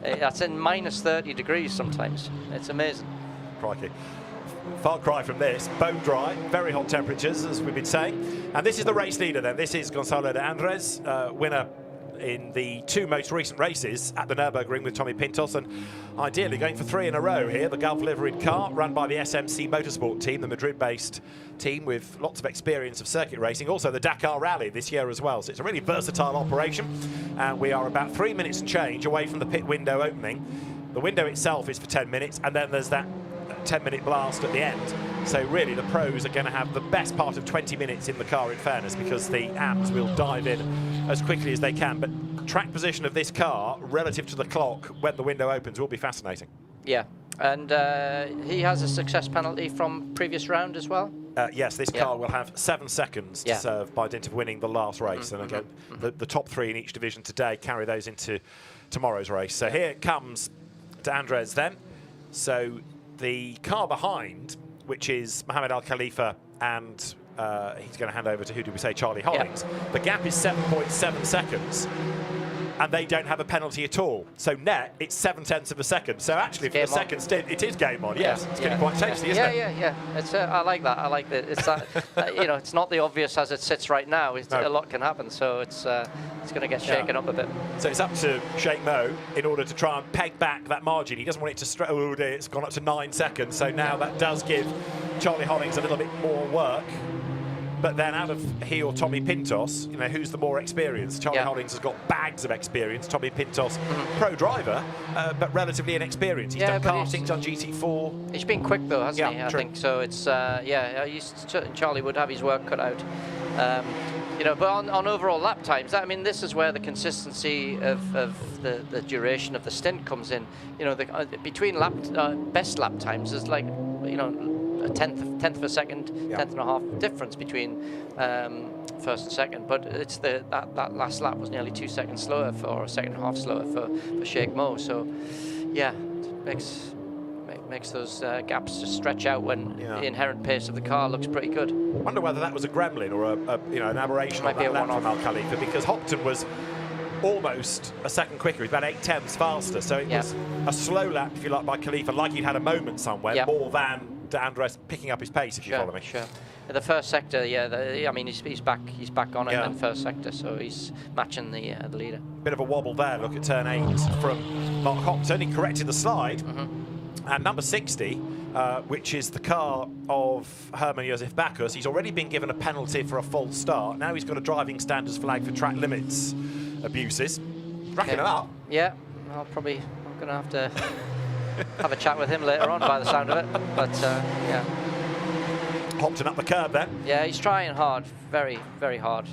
that's in minus 30 degrees sometimes. It's amazing. Crikey. Far cry from this, bone dry, very hot temperatures, as we've been saying. And this is the race leader then. This is Gonçalo D'Andres, winner in the 2 most recent races at the Nurburgring with Tommy Pintos, and ideally going for 3 in a row here. The Gulf liveried car run by the SMC Motorsport team, the Madrid-based team with lots of experience of circuit racing. Also the Dakar Rally this year as well. So it's a really versatile operation. And we are about 3 minutes and change away from the pit window opening. The window itself is for 10 minutes, and then there's that 10-minute blast at the end. So really the pros are going to have the best part of 20 minutes in the car, in fairness, because the AMs will dive in as quickly as they can. But track position of this car relative to the clock when the window opens will be fascinating. Yeah, and he has a success penalty from previous round as well. Yes, this car will have 7 seconds to serve by dint of winning the last race. And again, the top 3 in each division today carry those into tomorrow's race. So here comes D'Andres then. So the car behind, which is Mohamed Al Khalifa, and he's going to hand over to, who did we say, Charlie Hollings. The gap is 7.7 seconds. and they don't have a penalty at all. So net, it's 7/10 of a second. So actually, for the second stint, it is game on. Yes, it's getting quite tasty, isn't it? Yeah. It's I like that. I like that. It's that it's not the obvious as it sits right now. A lot can happen, so it's going to get shaken up a bit. So it's up to Sheikh Mo in order to try and peg back that margin. He doesn't want it to oh dear, it's gone up to 9 seconds. So now that does give Charlie Hollings a little bit more work. But then out of he or Tommy Pintos, who's the more experienced? Charlie Hollings has got bags of experience. Tommy Pintos, pro driver, but relatively inexperienced. He's done karting, done GT4. He's been quick though, hasn't he? I true. think so. It's Charlie would have his work cut out. But on overall lap times, this is where the consistency of the duration of the stint comes in. Between best lap times is like a tenth of a second, tenth and a half difference between first and second. But it's that last lap was nearly 2 seconds slower or a second and a half slower for Sheikh Mo. So yeah, it makes those gaps just stretch out when the inherent pace of the car looks pretty good. I wonder whether that was a gremlin or an aberration on that lap from Al Khalifa, because Hopton was almost a second quicker. He's about 8/10 faster, so it was a slow lap, if you like, by Khalifa, like he'd had a moment somewhere, more than De Andres picking up his pace, if you follow me. Sure. In the first sector, he's back on it in the first sector, so he's matching the leader. Bit of a wobble there. Look at turn 8 from Mark Hopton. He corrected the slide. And number 60, which is the car of Herman Josef Bacchus, he's already been given a penalty for a false start. Now he's got a driving standards flag for track limits abuses. Racking it up. Yeah, I'm going to have to have a chat with him later on by the sound of it. But yeah. Hopton up the curb then. Yeah, he's trying hard, very, very hard.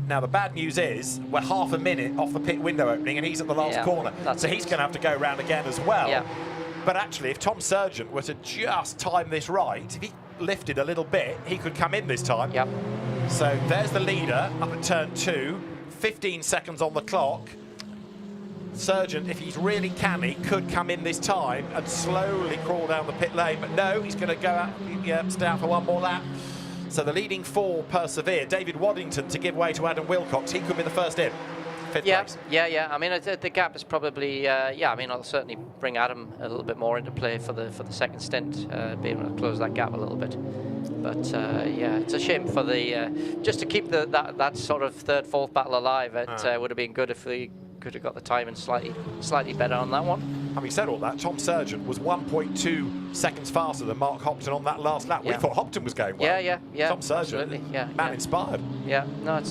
Now the bad news is we're half a minute off the pit window opening and he's at the last corner. So he's going to have to go round again as well. Yeah. But actually, if Tom Surgent were to just time this right, if he lifted a little bit, he could come in this time. Yep. So there's the leader up at turn 2, 15 seconds on the clock. Surgent, if he's really canny, could come in this time and slowly crawl down the pit lane. But no, he's going to go out, stay out for one more lap. So the leading 4 persevere. David Waddington to give way to Adam Wilcox. He could be the first in. Fifth place. Yeah. The gap is probably I'll certainly bring Adam a little bit more into play for the second stint, be able to close that gap a little bit. But it's a shame for the just to keep that sort of third, fourth battle alive. It would have been good if we could have got the timing slightly better on that one. Having said all that, Tom Surgent was 1.2 seconds faster than Mark Hopton on that last lap. We thought Hopton was going well. Yeah. Tom Surgent, inspired. Yeah, no,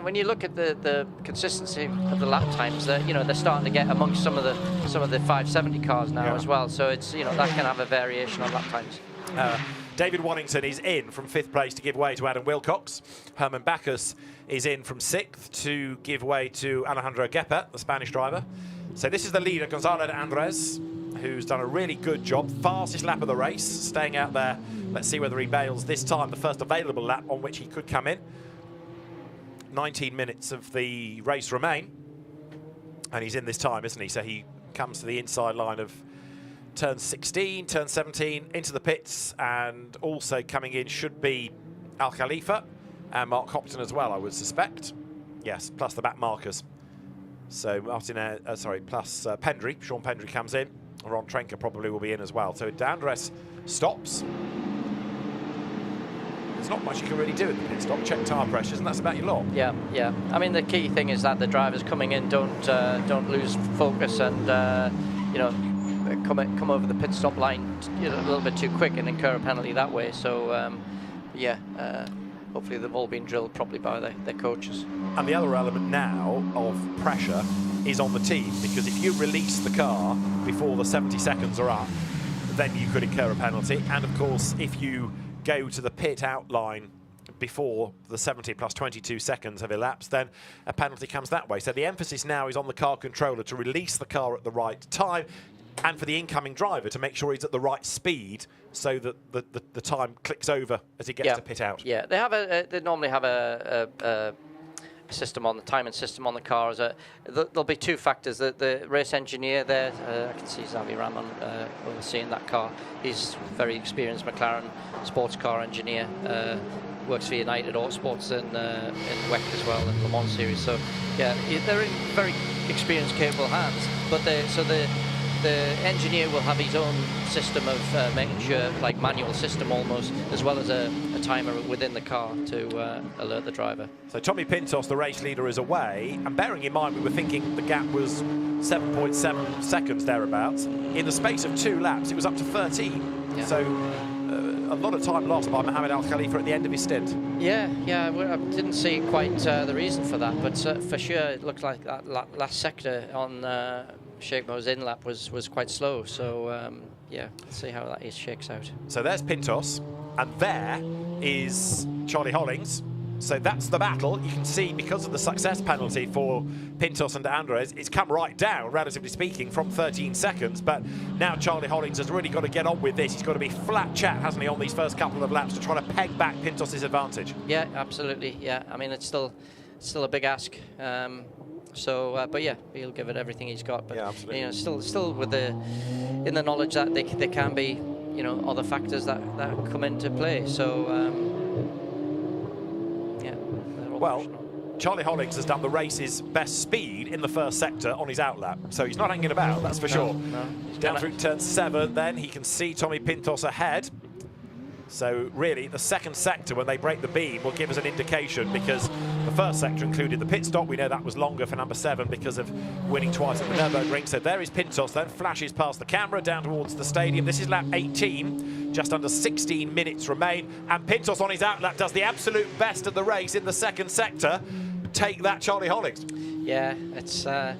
when you look at the consistency of the lap times, they're starting to get amongst some of the 570 cars now as well. So it's that can have a variation on lap times. David Waddington is in from 5th place to give way to Adam Wilcox. Herman Bacchus is in from 6th to give way to Alejandro Geppert, the Spanish driver. So this is the leader, Gonzalo de Andres, who's done a really good job. Fastest lap of the race, staying out there. Let's see whether he bails this time, the first available lap on which he could come in. 19 minutes of the race remain. And he's in this time, isn't he? So he comes to the inside line of turn 16, turn 17, into the pits, and also coming in should be Al Khalifa and Mark Hopton as well, I would suspect. Yes, plus the back markers. So Martinez, plus Pendry. Sean Pendry comes in. Ron Trenker probably will be in as well. So De Andres stops. There's not much you can really do in the pit stop. Check tyre pressures, and that's about your lot. Yeah. The key thing is that the drivers coming in don't lose focus and come over the pit stop line a little bit too quick and incur a penalty that way. So hopefully they've all been drilled properly by their coaches. And the other element now of pressure is on the team, because if you release the car before the 70 seconds are up, then you could incur a penalty. And of course, if you go to the pit outline before the 70 plus 22 seconds have elapsed, then a penalty comes that way. So the emphasis now is on the car controller to release the car at the right time, and for the incoming driver to make sure he's at the right speed so that the time clicks over as he gets to pit out. Yeah, they normally have a system on the timing system on the car. There'll be 2 factors. The race engineer there, I can see Xavi Ramon overseeing that car. He's a very experienced McLaren sports car engineer. works for United Autosports in WEC as well, in Le Mans Series. So yeah, they're in very experienced, capable hands. But the engineer will have his own system of making sure, like manual system almost, as well as a timer within the car to alert the driver. So Tommy Pintos, the race leader, is away, and bearing in mind we were thinking the gap was 7.7 seconds thereabouts. In the space of 2 laps, it was up to 13. Yeah. So a lot of time lost by Mohammed Al Khalifa at the end of his stint. Yeah, I didn't see quite the reason for that, but for sure it looked like that last sector on Sheikh Mo's in lap was quite slow. So yeah, let's see how that shakes out. So there's Pintos, and there is Charlie Hollings. So that's the battle. You can see, because of the success penalty for Pintos and Andres, it's come right down, relatively speaking, from 13 seconds. But now Charlie Hollings has really got to get on with this. He's got to be flat chat, hasn't he, on these first couple of laps to try to peg back Pintos' advantage. Yeah, absolutely. Yeah, I mean, it's still a big ask. But yeah, he'll give it everything he's got. But yeah, absolutely. You know, still with in the knowledge that there can be, you know, other factors that come into play. So. Well, Charlie Hollings has done the race's best speed in the first sector on his outlap, so he's not hanging about, that's for sure. No. Down through turn 7, then he can see Tommy Pintos ahead. So really, the second sector, when they break the beam, will give us an indication, because the first sector included the pit stop. We know that was longer for number 7 because of winning twice at the Nurburgring. So there is Pintos, then flashes past the camera down towards the stadium. This is lap 18, just under 16 minutes remain. And Pintos on his outlap does the absolute best of the race in the second sector. Take that, Charlie Hollings. Yeah, it's a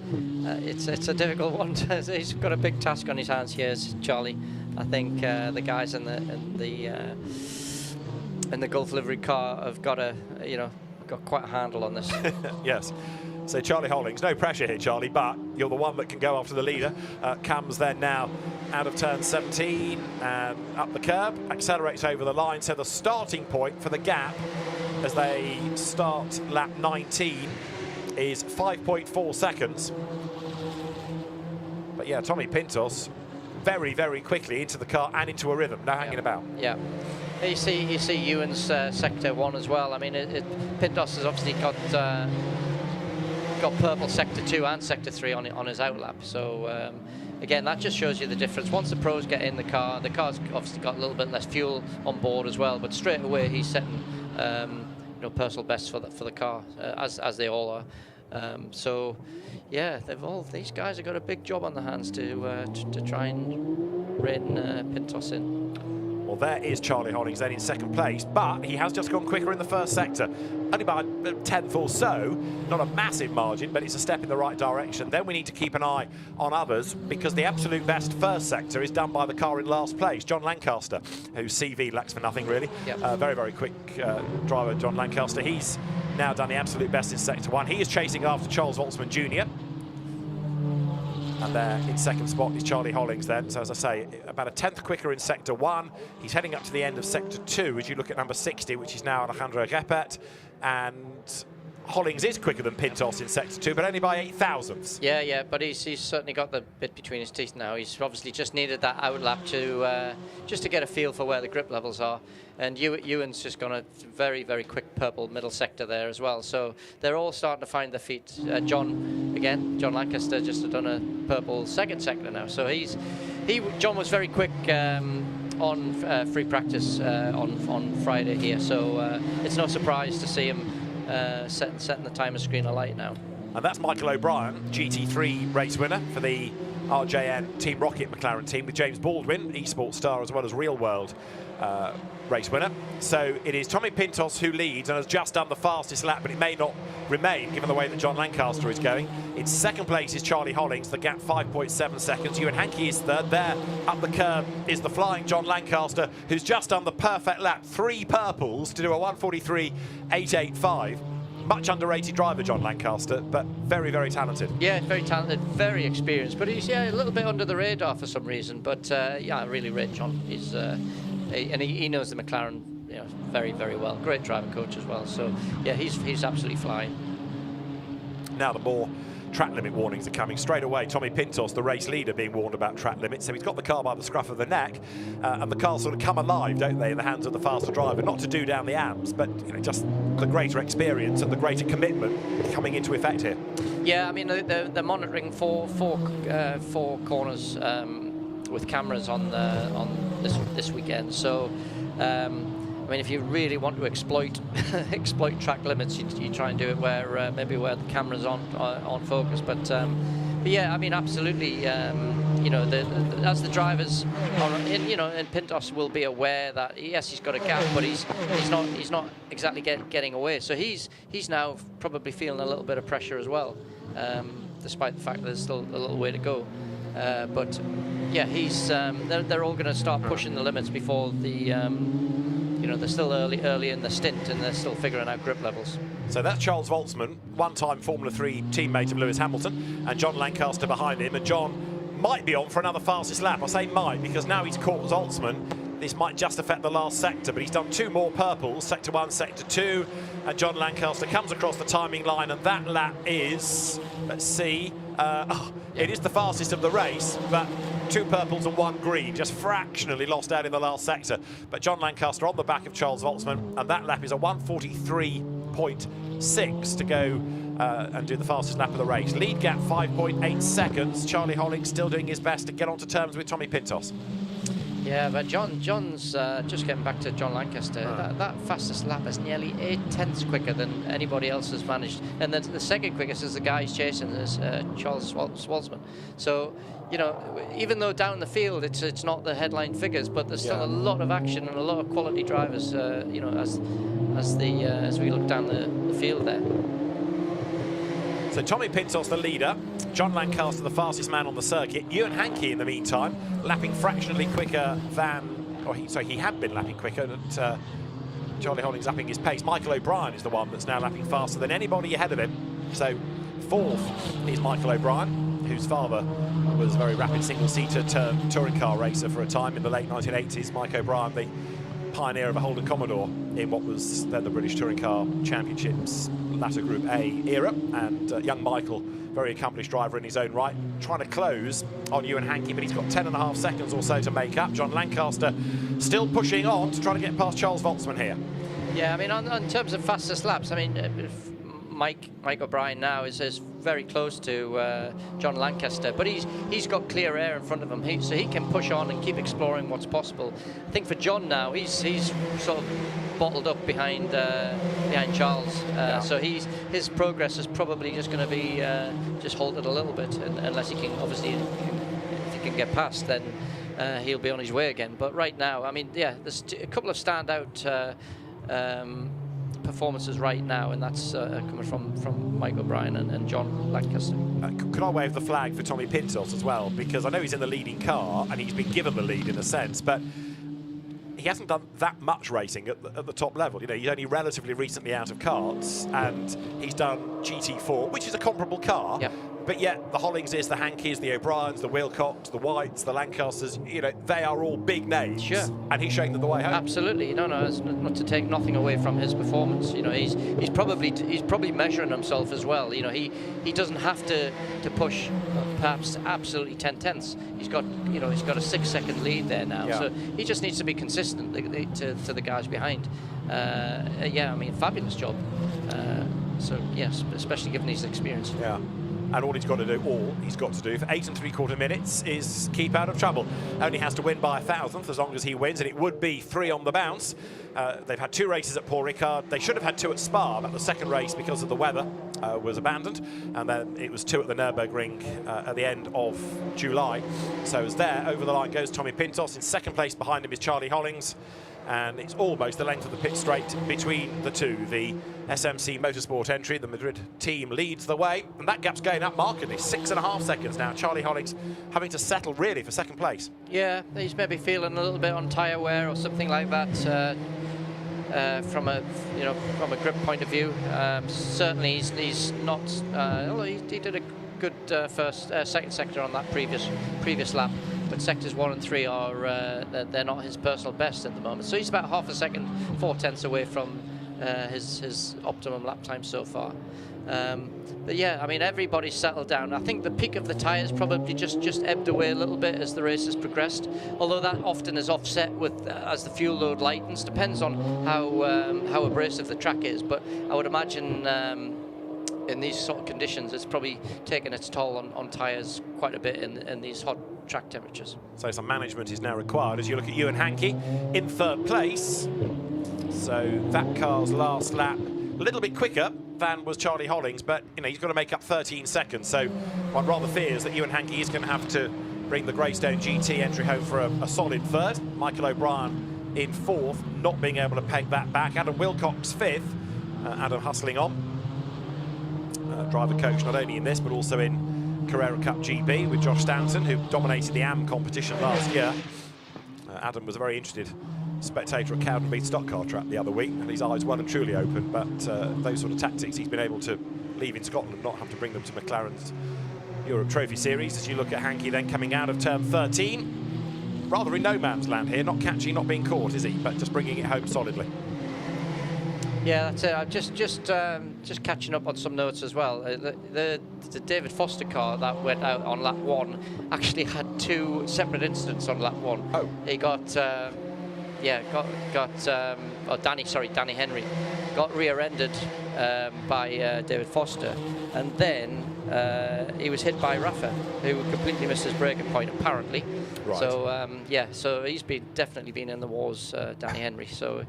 difficult one. He's got a big task on his hands here, Charlie. I think the guys in the Gulf livery car have got quite a handle on this. Yes. So Charlie Hollings, no pressure here, Charlie, but you're the one that can go after the leader. Comes then now out of turn 17 and up the curb, accelerates over the line. So the starting point for the gap as they start lap 19 is 5.4 seconds. But yeah, Tommy Pintos very, very quickly into the car and into a rhythm, no hanging about. Yeah. You see Ewan's sector 1 as well. I mean, Pintos has obviously got purple sector 2 and sector 3 on his outlap. So again, that just shows you the difference. Once the pros get in the car's obviously got a little bit less fuel on board as well. But straight away he's setting personal bests for the car, as they all are. So yeah, these guys have got a big job on their hands to try and rein Pintos in. Well, there is Charlie Hollings then in second place, but he has just gone quicker in the first sector, only by a tenth or so. Not a massive margin, but it's a step in the right direction. Then we need to keep an eye on others, because the absolute best first sector is done by the car in last place, John Lancaster, whose CV lacks for nothing really. Yep. Very, very quick driver, John Lancaster. He's now done the absolute best in sector 1. He is chasing after Charles Waltzman Jr. And there in second spot is Charlie Hollings then. So as I say, about a tenth quicker in sector 1. He's heading up to the end of sector 2 as you look at number 60, which is now Alejandro Repet. And Hollings is quicker than Pintos in sector 2, but only by 8 thousandths. Yeah, but he's certainly got the bit between his teeth now. He's obviously just needed that outlap to just to get a feel for where the grip levels are. And Ewan's just gone a very, very quick purple middle sector there as well. So they're all starting to find their feet. John Lancaster just had done a purple second sector now. So John was very quick on free practice on Friday here. So it's no surprise to see him setting the timer screen alight now. And that's Michael O'Brien, GT3 race winner for the RJN Team Rocket McLaren team, with James Baldwin, eSports star as well as Real World race winner. So it is Tommy Pintos who leads and has just done the fastest lap, but it may not remain given the way that John Lancaster is going. In second place is Charlie Hollings, the gap 5.7 seconds. Ewan Hankey is third. There up the curb is the flying John Lancaster, who's just done the perfect lap, 3 purples to do a 1:43.885. Much underrated driver, John Lancaster, but very, very talented. Yeah, very talented, very experienced, but he's a little bit under the radar for some reason. But yeah, really rich. John. He's and he knows the McLaren, very, very well. Great driving coach as well. So yeah, he's absolutely flying. Now the more track limit warnings are coming straight away. Tommy Pintos, the race leader, being warned about track limits. So he's got the car by the scruff of the neck, and the cars sort of come alive, don't they, in the hands of the faster driver. Not to do down the AMs, but just the greater experience and the greater commitment coming into effect here. Yeah, I mean, they're monitoring four corners with cameras on this weekend. So, I mean, if you really want to exploit track limits, you try and do it where maybe where the camera's on focus. But yeah, I mean, absolutely. As the drivers are, and Pintos will be aware that yes, he's got a gap, but he's not exactly getting away. So he's now probably feeling a little bit of pressure as well, despite the fact that there's still a little way to go. But yeah, they're all going to start pushing the limits before the. They're still early in the stint, and they're still figuring out grip levels. So that's Charles Waltzman, one-time Formula 3 teammate of Lewis Hamilton, and John Lancaster behind him. And John might be on for another fastest lap. I say might because now he's caught Waltzman. This might just affect the last sector, but he's done 2 more purples, sector 1, sector 2, and John Lancaster comes across the timing line, and that lap is, let's see, it is the fastest of the race, but 2 purples and 1 green, just fractionally lost out in the last sector. But John Lancaster on the back of Charles Waltzman, and that lap is a 1:43.6 to go and do the fastest lap of the race. Lead gap 5.8 seconds. Charlie Hollings still doing his best to get onto terms with Tommy Pintos. Yeah, but John's just getting back to John Lancaster. That fastest lap is nearly 8/10 quicker than anybody else has managed, and the second quickest is the guy he's chasing, is Charles Waltzman. So, even though down the field it's not the headline figures, but there's still a lot of action and a lot of quality drivers. As we look down the field there. So Tommy Pintos, the leader. John Lancaster, the fastest man on the circuit. Ewan Hankey, in the meantime, lapping fractionally quicker than... he had been lapping quicker, and Charlie Hollings upping his pace. Michael O'Brien is the one that's now lapping faster than anybody ahead of him. So 4th is Michael O'Brien, whose father was a very rapid single-seater touring car racer for a time in the late 1980s. Mike O'Brien, the pioneer of a Holden Commodore in what was then the British Touring Car Championships latter Group A era, and young Michael, very accomplished driver in his own right, trying to close on Ewan Hankey, but he's got 10.5 seconds or so to make up. John Lancaster still pushing on to try to get past Charles Waltzman here. Yeah, I mean, on terms of fastest laps, I mean, Mike O'Brien now is very close to John Lancaster, but he's got clear air in front of him, so he can push on and keep exploring what's possible. I think for John now, he's sort of bottled up behind Charles, so his progress is probably just going to be just halted a little bit, unless he can, obviously, if he can get past, then he'll be on his way again. But right now, I mean, yeah, there's a couple of standout performances right now, and that's coming from Mike O'Brien and John Lancaster. Could I wave the flag for Tommy Pintos as well? Because I know he's in the leading car and he's been given the lead in a sense, but he hasn't done that much racing at the top level. He's only relatively recently out of karts, and he's done GT4, which is a comparable car. Yep. But yet the Hollings's, the Hankeys, the O'Briens, the Wilcox, the Whites, the Lancasters, they are all big names. Sure. And he's showing them the way home. Absolutely. No, it's not to take nothing away from his performance. He's probably measuring himself as well. He doesn't have to push perhaps absolutely 10/10. He's got a 6-second lead there now. Yeah. So he just needs to be consistent to the guys behind. Yeah, I mean, fabulous job. So yes, especially given his experience. Yeah. And all he's got to do for 8 3/4 minutes is keep out of trouble. Only has to win by 1,000th as long as he wins, and it would be 3 on the bounce. They've had 2 races at Paul Ricard. They should have had 2 at Spa, but the second race, because of the weather, was abandoned. And then it was 2 at the Nurburgring at the end of July. So as there, over the line goes Tommy Pintos. In second place behind him is Charlie Hollings. And it's almost the length of the pit straight between the two. The SMC Motorsport entry, the Madrid team, leads the way, and that gap's going up markedly. 6.5 seconds now. Charlie Hollings having to settle really for second place. Yeah, he's maybe feeling a little bit on tyre wear or something like that from a grip point of view. Certainly, he's not. Although he did a good second sector on that previous lap. But sectors 1 and 3 are they're not his personal best at the moment. So he's about half a second, 4/10 away from his optimum lap time so far. But yeah, I mean, everybody's settled down. I think the peak of the tyres probably just ebbed away a little bit as the race has progressed, although that often is offset with as the fuel load lightens. Depends on how abrasive the track is, but I would imagine in these sort of conditions it's probably taken its toll on tyres quite a bit in these hot track temperatures. So some management is now required as you look at Ewan Hankey in third place. So that car's last lap a little bit quicker than was Charlie Hollings, but he's got to make up 13 seconds. So one rather fears that Ewan Hankey is going to have to bring the Greystone GT entry home for a solid third. Michael O'Brien in fourth, not being able to peg that back. Adam Wilcox fifth. Adam hustling on. Driver coach not only in this but also in Carrera Cup GB with Josh Stanton, who dominated the AM competition last year. Adam was a very interested spectator at Cowden Beat Stock Car Track the other week, and his eyes well and truly open, but those sort of tactics he's been able to leave in Scotland and not have to bring them to McLaren's Europe Trophy Series. As you look at Hankey then coming out of turn 13, rather in no man's land here, not catching, not being caught, is he, but just bringing it home solidly. Yeah, that's it. I'm just catching up on some notes as well. The David Foster car that went out on lap 1 actually had 2 separate incidents on lap 1. Oh. He got Danny Henry got rear-ended by David Foster, and then he was hit by Rafa, who completely missed his braking point apparently. Right. So so he's definitely been in the wars, Danny Henry. So.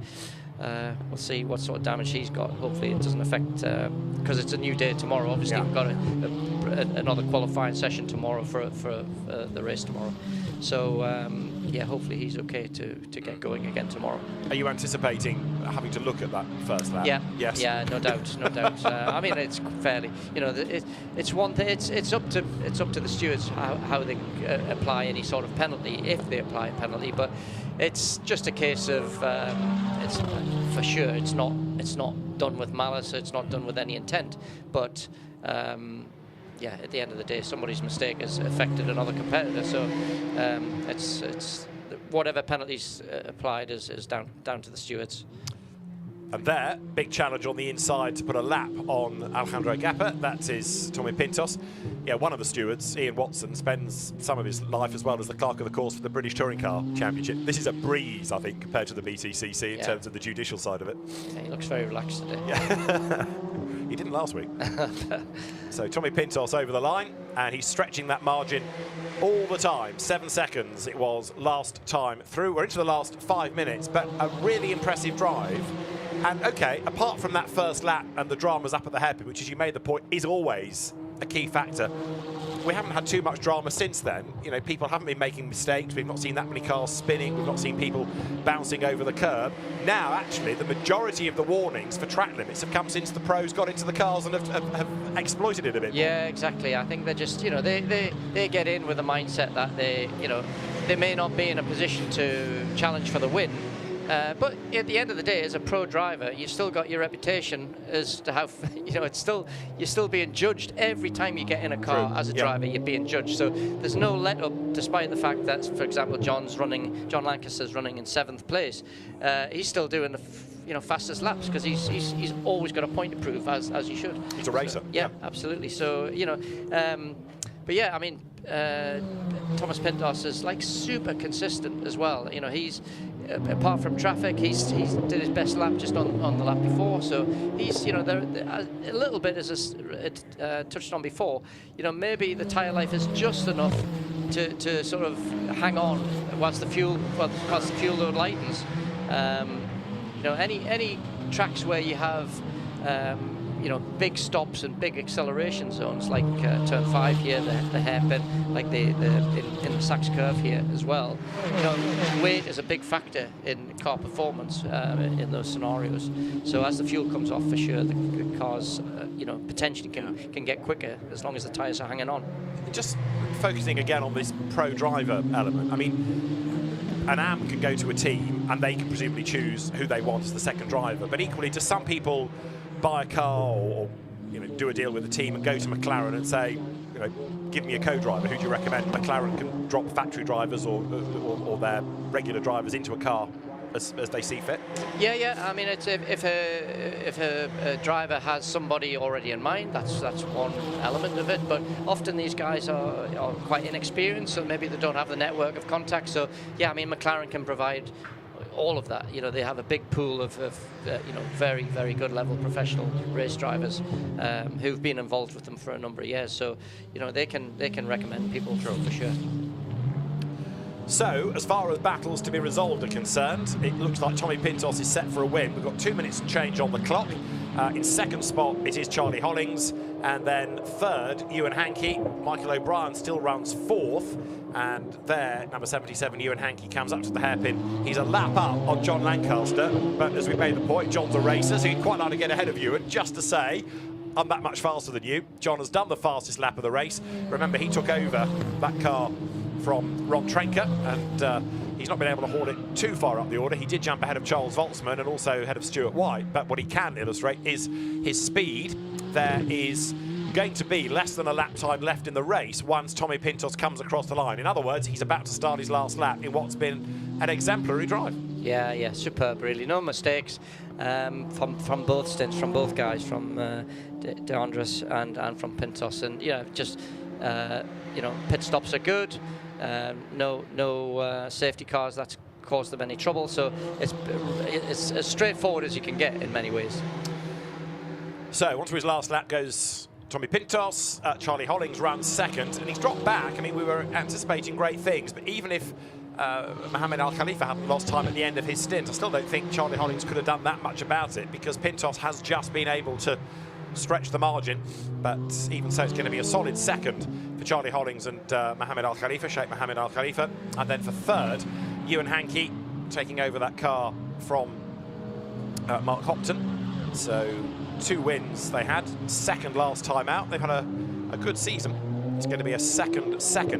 We'll see what sort of damage he's got. Hopefully it doesn't affect, because it's a new day tomorrow. Obviously we've got another qualifying session tomorrow for the race tomorrow. So hopefully he's okay to get going again tomorrow. Are you anticipating having to look at that first lap? Yeah. Yes. Yeah, no doubt, no doubt. I mean, it's fairly, it's one thing. It's up to the stewards how they apply any sort of penalty, if they apply a penalty. But it's just a case of it's for sure it's not done with malice. It's not done with any intent. But at the end of the day, somebody's mistake has affected another competitor. So it's whatever penalties applied is down to the stewards. And there, big challenge on the inside to put a lap on Alejandro Gappa. That is Tommy Pintos. Yeah, one of the stewards, Ian Watson, spends some of his life as well as the clerk of the course for the British Touring Car Championship. This is a breeze, I think, compared to the BTCC in terms of the judicial side of it. Yeah, he looks very relaxed today. Yeah. He didn't last week. So Tommy Pintos over the line, and he's stretching that margin all the time. 7 seconds it was last time through. We're into the last 5 minutes, but a really impressive drive. And okay, apart from that first lap and the dramas up at the hairpin, which, as you made the point, is always a key factor, we haven't had too much drama since then. People haven't been making mistakes. We've not seen that many cars spinning. We've not seen people bouncing over the curb. Now, actually, the majority of the warnings for track limits have come since the pros got into the cars and have exploited it a bit. Yeah, exactly. I think they're just, they get in with the mindset that they may not be in a position to challenge for the win. But at the end of the day, as a pro driver, you've still got your reputation as to how, you're still being judged every time you get in a car. True. As a driver. You're being judged. So there's no let up, despite the fact that, for example, John Lancaster's running in 7th place. He's still doing the fastest laps because he's always got a point to prove, as he should. He's a racer. So, yeah, absolutely. So but yeah, I mean, Thomas Pintos is super consistent as well. He's apart from traffic, he's did his best lap just on the lap before. So he's a little bit, as I touched on before. Maybe the tyre life is just enough to sort of hang on whilst the fuel load lightens. Any tracks where you have big stops and big acceleration zones, like turn 5 here, the hairpin, like in the Sachs curve here as well. Weight is a big factor in car performance in those scenarios. So as the fuel comes off, for sure, the cars, potentially can get quicker as long as the tyres are hanging on. Just focusing again on this pro driver element. I mean, an AM can go to a team and they can presumably choose who they want as the second driver. But equally, do some people buy a car or do a deal with a team and go to McLaren and say, give me a co-driver, who do you recommend? McLaren can drop factory drivers or their regular drivers into a car as they see fit? Yeah. I mean, it's if a driver has somebody already in mind, that's one element of it. But often these guys are quite inexperienced, so maybe they don't have the network of contacts. So yeah, I mean, McLaren can provide all of that. They have a big pool of very, very good level professional race drivers who've been involved with them for a number of years. So they can recommend people for sure. So, as far as battles to be resolved are concerned, it looks like Tommy Pintos is set for a win. We've got 2 minutes and change on the clock. In second spot, it is Charlie Hollings. And then third, Ewan Hankey. Michael O'Brien still runs fourth. And there, number 77, Ewan Hankey, comes up to the hairpin. He's a lap up on John Lancaster. But as we made the point, John's a racer, so he'd quite like to get ahead of Ewan, just to say, I'm that much faster than you. John has done the fastest lap of the race. Remember, he took over that car from Ron Trenker, and he's not been able to haul it too far up the order. He did jump ahead of Charles Voltzmann and also ahead of Stuart White, but what he can illustrate is his speed. There is going to be less than a lap time left in the race once Tommy Pintos comes across the line. In other words, he's about to start his last lap in what's been an exemplary drive. Yeah, superb, really. No mistakes from both stints, from both guys, from De Andres and from Pintos. And just pit stops are good. No safety cars that's caused them any trouble. So it's as straightforward as you can get in many ways. So onto his last lap goes Tommy Pintos. Charlie Hollings runs second, and he's dropped back. I mean, we were anticipating great things, but even if Mohamed Al Khalifa hadn't lost time at the end of his stint, I still don't think Charlie Hollings could have done that much about it, because Pintos has just been able to stretch the margin. But even so, it's going to be a solid second for Charlie Hollings and Mohamed Al Khalifa, Sheikh Mohamed Al Khalifa. And then for third, Ewan Hankey taking over that car from Mark Hopton. So 2 wins they had, second last time out. They've had a good season. It's going to be a second,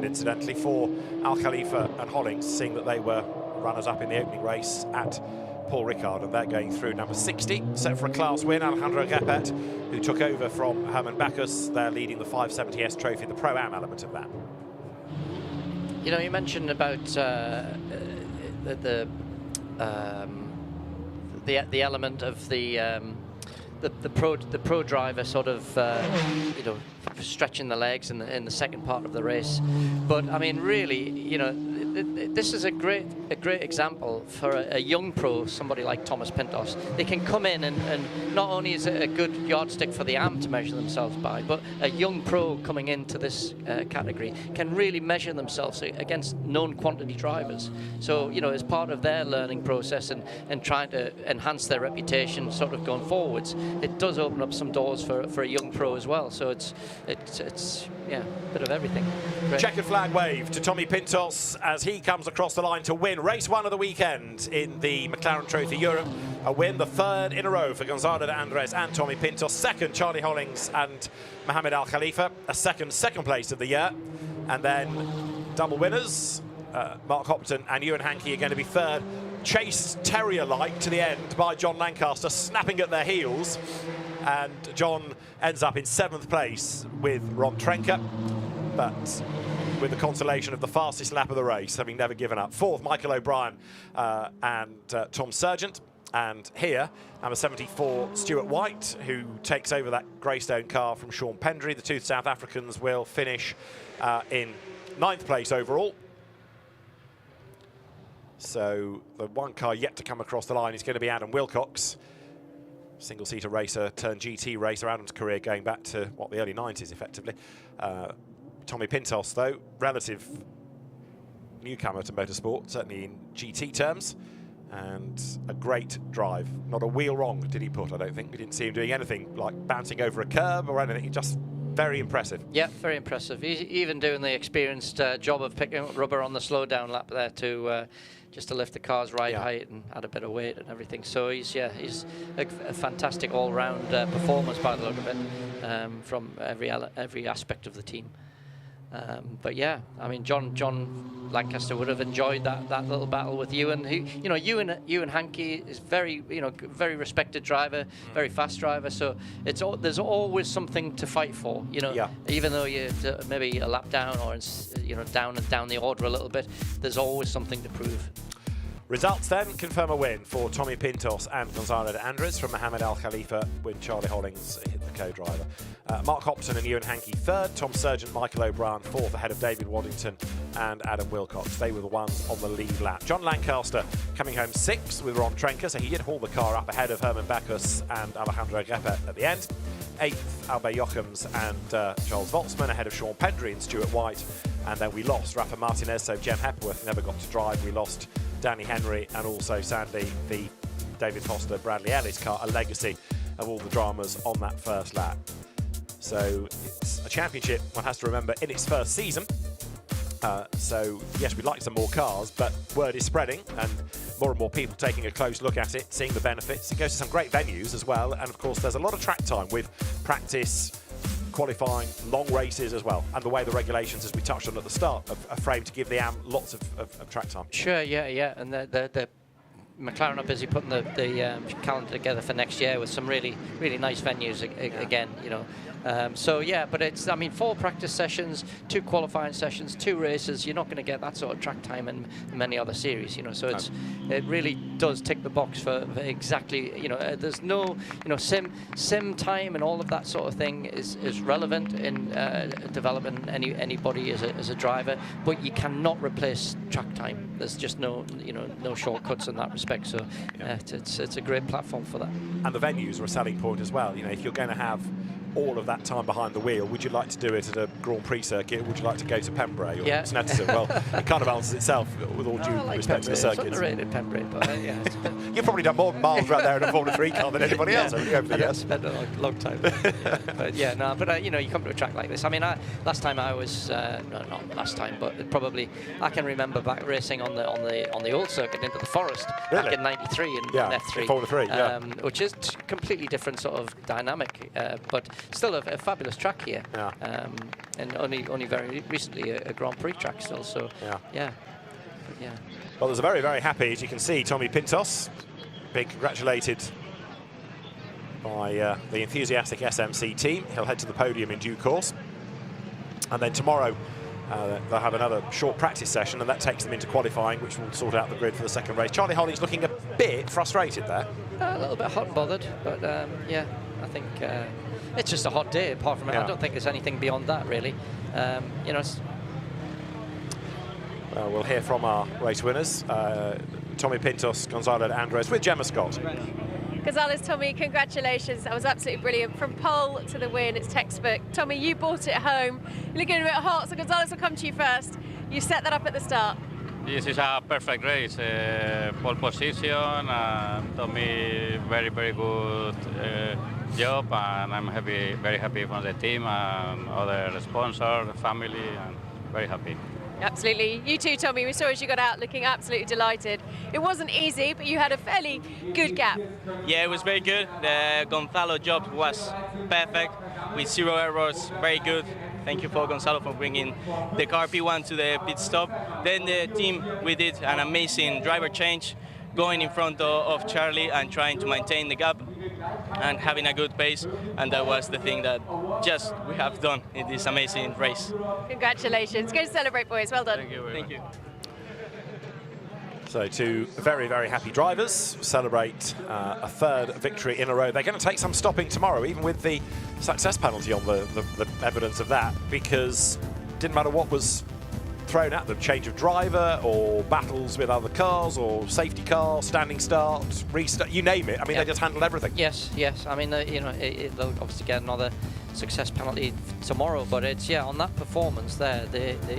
incidentally, for Al Khalifa and Hollings, seeing that they were runners-up in the opening race at Paul Ricard, and they're going through number 60, set for a class win. Alejandro Gepet, who took over from Herman Bacchus, they're leading the 570S trophy, the Pro-Am element of that. You mentioned about the element of the pro driver sort of stretching the legs in the second part of the race. But I mean, really, this is a great example for a young pro, somebody like Thomas Pintos. They can come in and not only is it a good yardstick for the AM to measure themselves by, but a young pro coming into this category can really measure themselves against known quantity drivers. So as part of their learning process and trying to enhance their reputation sort of going forwards, it does open up some doors for a young pro as well. So it's a bit of everything. Great. Checkered flag wave to Tommy Pintos as he comes across the line to win race 1 of the weekend in the McLaren Trophy Europe. A win, the 3rd in a row for Gonzalo de Andres and Tommy Pintos. 2nd, Charlie Hollings and Mohamed Al Khalifa. A second place of the year. And then double winners, Mark Hopton and Ewan Hankey are going to be 3rd. Chased terrier-like to the end by John Lancaster, snapping at their heels. And John ends up in 7th place with Ron Trenker, but with the consolation of the fastest lap of the race, having never given up. 4th, Michael O'Brien and Tom Surgent. And here, number 74, Stuart White, who takes over that Greystone car from Sean Pendry. The 2 South Africans will finish in 9th place overall. So the one car yet to come across the line is going to be Adam Wilcox. Single-seater racer turned GT racer. Adam's career going back to, the early 90s, effectively. Tommy Pintos, though, relative newcomer to motorsport, certainly in GT terms, and a great drive. Not a wheel wrong, did he put, I don't think. We didn't see him doing anything like bouncing over a curb or anything. Just very impressive. Yeah, very impressive. He's even doing the experienced job of picking up rubber on the slowdown lap there to just to lift the car's ride height and add a bit of weight and everything. So he's a fantastic all-round performance by the look of it, from every aspect of the team. But yeah, I mean, John Lancaster would have enjoyed that little battle with Ewan. Ewan Hankey is very respected driver, very fast driver. So there's always something to fight for. Even though you're maybe a lap down or down the order a little bit, there's always something to prove. Results then confirm a win for Tommy Pintos and Gonzalo de Andres from Mohamed Al Khalifa, when Charlie Hollings hit the co-driver. Mark Hopson and Ewan Hankey third, Tom Surgent, Michael O'Brien fourth, ahead of David Waddington and Adam Wilcox. They were the ones on the lead lap. John Lancaster coming home sixth with Ron Trenker, so he did haul the car up ahead of Herman Bacchus and Alejandro Grepe at the end. Eighth, Albert Jochems and Charles Voltzmann, ahead of Sean Pendry and Stuart White. And then we lost Rafa Martinez, so Jem Hepworth never got to drive. We lost Danny Henry and also sadly the David Foster Bradley Ellis car, a legacy of all the dramas on that first lap. So it's a championship, one has to remember, in its first season. So yes, we'd like some more cars, but word is spreading and more people taking a close look at it, seeing the benefits. It goes to some great venues as well, and of course there's a lot of track time with practice, qualifying, long races as well, and the way the regulations, as we touched on at the start, are framed to give the AM lots of track time. Sure, yeah, and the McLaren are busy putting the calendar together for next year with some really nice venues again, you know. So yeah, but it's, I mean, 4 practice sessions, 2 qualifying sessions, 2 races. You're not going to get that sort of track time in many other series, you know. So it really does tick the box for exactly, you know. There's no, you know, sim time and all of that sort of thing is relevant in developing anybody as a driver, but you cannot replace track time. There's just no shortcuts in that respect. So it's a great platform for that. And the venues are a selling point as well. You know, if you're going to have all of that time behind the wheel, would you like to do it at a Grand Prix circuit, or would you like to go to Pembrey or Snetterton? Well, it kind of balances itself with all due respect to the circuits. It's underrated, Pembrey, but yeah. You've probably done more miles right there in a Formula 3 car than anybody else. I've spent a long time. But yeah, no, but you know, you come to a track like this. I mean, last time I was, no, not last time, but probably I can remember back racing on the old circuit into the Forest back in '93 in F3, Formula 3, which is completely different sort of dynamic, but still a fabulous track here, and only very recently a Grand Prix track still. So yeah. Well, there's a very happy, as you can see, Tommy Pintos being congratulated by the enthusiastic SMC team. He'll head to the podium in due course, and then tomorrow they'll have another short practice session, and that takes them into qualifying, which will sort out the grid for the second race. Charlie Hollings looking a bit frustrated there. A little bit hot and bothered, but yeah, I think it's just a hot day. Apart from it, I don't think there's anything beyond that, really. You know. Well, we'll hear from our race winners, Tommy Pintos, Gonzalo de Andres, with Gemma Scott. Gonzalo's, Tommy, congratulations. That was absolutely brilliant. From pole to the win, it's textbook. Tommy, you brought it home. You're looking a bit hot, so Gonzalo's will come to you first. You set that up at the start. This is a perfect race. Pole position, Tommy, very good job, and I'm very happy from the team and other sponsors, family, and very happy. Absolutely. You too, Tommy. We saw as you got out looking absolutely delighted. It wasn't easy, but you had a fairly good gap. Yeah, it was very good. The Gonzalo job was perfect with 0 errors. Very good. Thank you for Gonzalo for bringing the car P1 to the pit stop. Then the team, we did an amazing driver change, going in front of Charlie and trying to maintain the gap and having a good pace, and that was the thing that just we have done in this amazing race. Congratulations. Go to celebrate, boys. Well done. Thank you very much. So 2 very happy drivers celebrate a 3rd victory in a row. They're going to take some stopping tomorrow, even with the success penalty on the evidence of that, because it didn't matter what was thrown at them, change of driver or battles with other cars or safety car, standing start, restart, you name it. I mean, they just handled everything. Yes. I mean, you know, they'll obviously get another success penalty tomorrow, but it's on that performance there.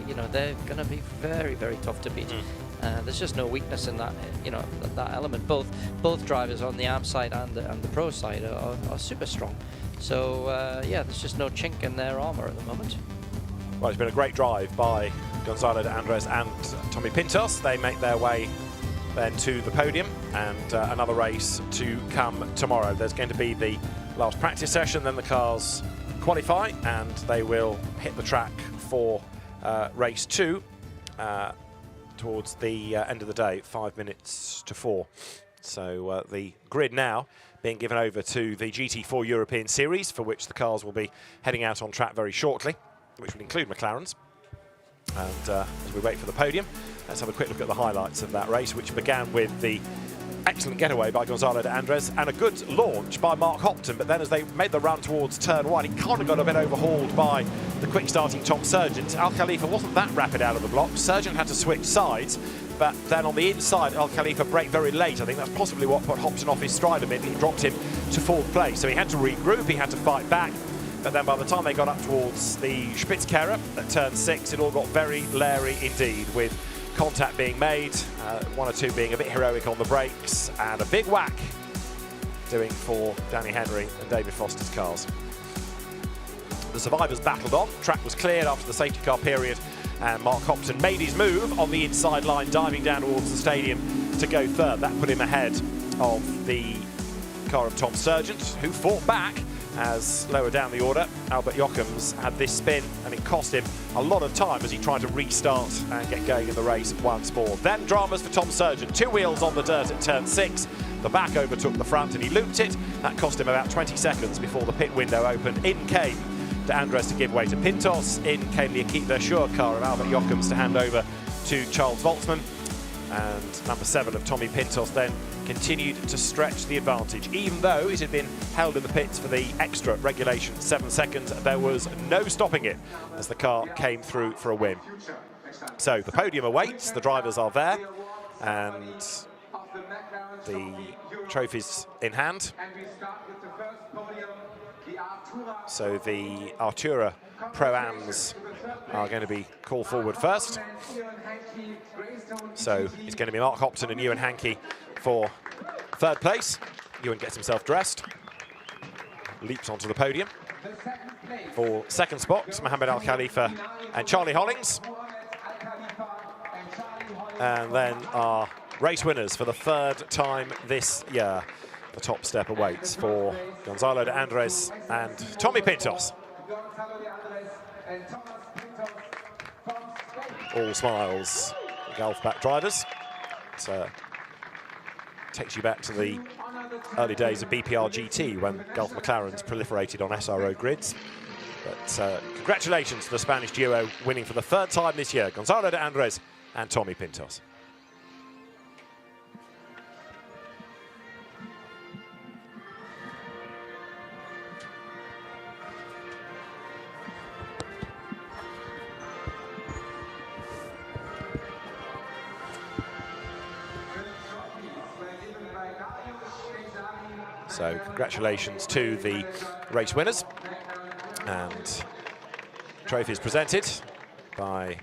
You know, they're going to be very tough to beat. There's just no weakness in that, you know, that element. Both drivers on the ARM side and the pro side are super strong. So yeah, there's just no chink in their armour at the moment. Well, it's been a great drive by Gonzalo de Andres and Tommy Pintos. They make their way then to the podium, and another race to come tomorrow. There's going to be the last practice session, then the cars qualify, and they will hit the track for race 2 towards the end of the day, 5 minutes to 4. So the grid now being given over to the GT4 European Series, for which the cars will be heading out on track very shortly, which will include McLarens. And as we wait for the podium, let's have a quick look at the highlights of that race, which began with the excellent getaway by Gonzalo de Andres and a good launch by Mark Hopton, but then as they made the run towards turn 1, he kind of got a bit overhauled by the quick starting Tom Surgent. Al Khalifa wasn't that rapid out of the block. Surgent had to switch sides, but then on the inside, Al Khalifa braked very late. I think that's possibly what put Hopton off his stride a bit. He dropped him to 4th place, so he had to regroup, he had to fight back. But then by the time they got up towards the Spitzkehre at turn 6, it all got very leery indeed, with contact being made, 1 or 2 being a bit heroic on the brakes, and a big whack doing for Danny Henry and David Foster's cars. The survivors battled on. Track was cleared after the safety car period, and Mark Hopton made his move on the inside line, diving down towards the stadium to go 3rd. That put him ahead of the car of Tom Surgent, who fought back as lower down the order, Albert Jochems had this spin, and it cost him a lot of time as he tried to restart and get going in the race once more. Then dramas for Tom Surgent. 2 wheels on the dirt at turn 6. The back overtook the front and he looped it. That cost him about 20 seconds before the pit window opened. In came de Andres to give way to Pintos. In came the Equipe d'Assure car of Albert Jochems to hand over to Charles Voltzmann. And number 7 of Tommy Pintos then continued to stretch the advantage. Even though it had been held in the pits for the extra regulation 7 seconds, there was no stopping it as the car came through for a win. So the podium awaits, the drivers are there, and the trophies in hand. So the Artura Pro-Ams are going to be called forward first. So it's going to be Mark Hopton and Ewan Hankey for 3rd place. Ewan gets himself dressed, leaps onto the podium. For 2nd spot, Mohammed Al Khalifa and Charlie Hollings. And then our race winners for the 3rd time this year. The top step awaits for Gonzalo de Andres and Tommy Pintos. All smiles, Gulf back drivers. It takes you back to the early days of BPR GT when Gulf McLarens proliferated on SRO grids. But congratulations to the Spanish duo winning for the 3rd time this year, Gonzalo de Andres and Tommy Pintos. So congratulations to the race winners, and trophies presented by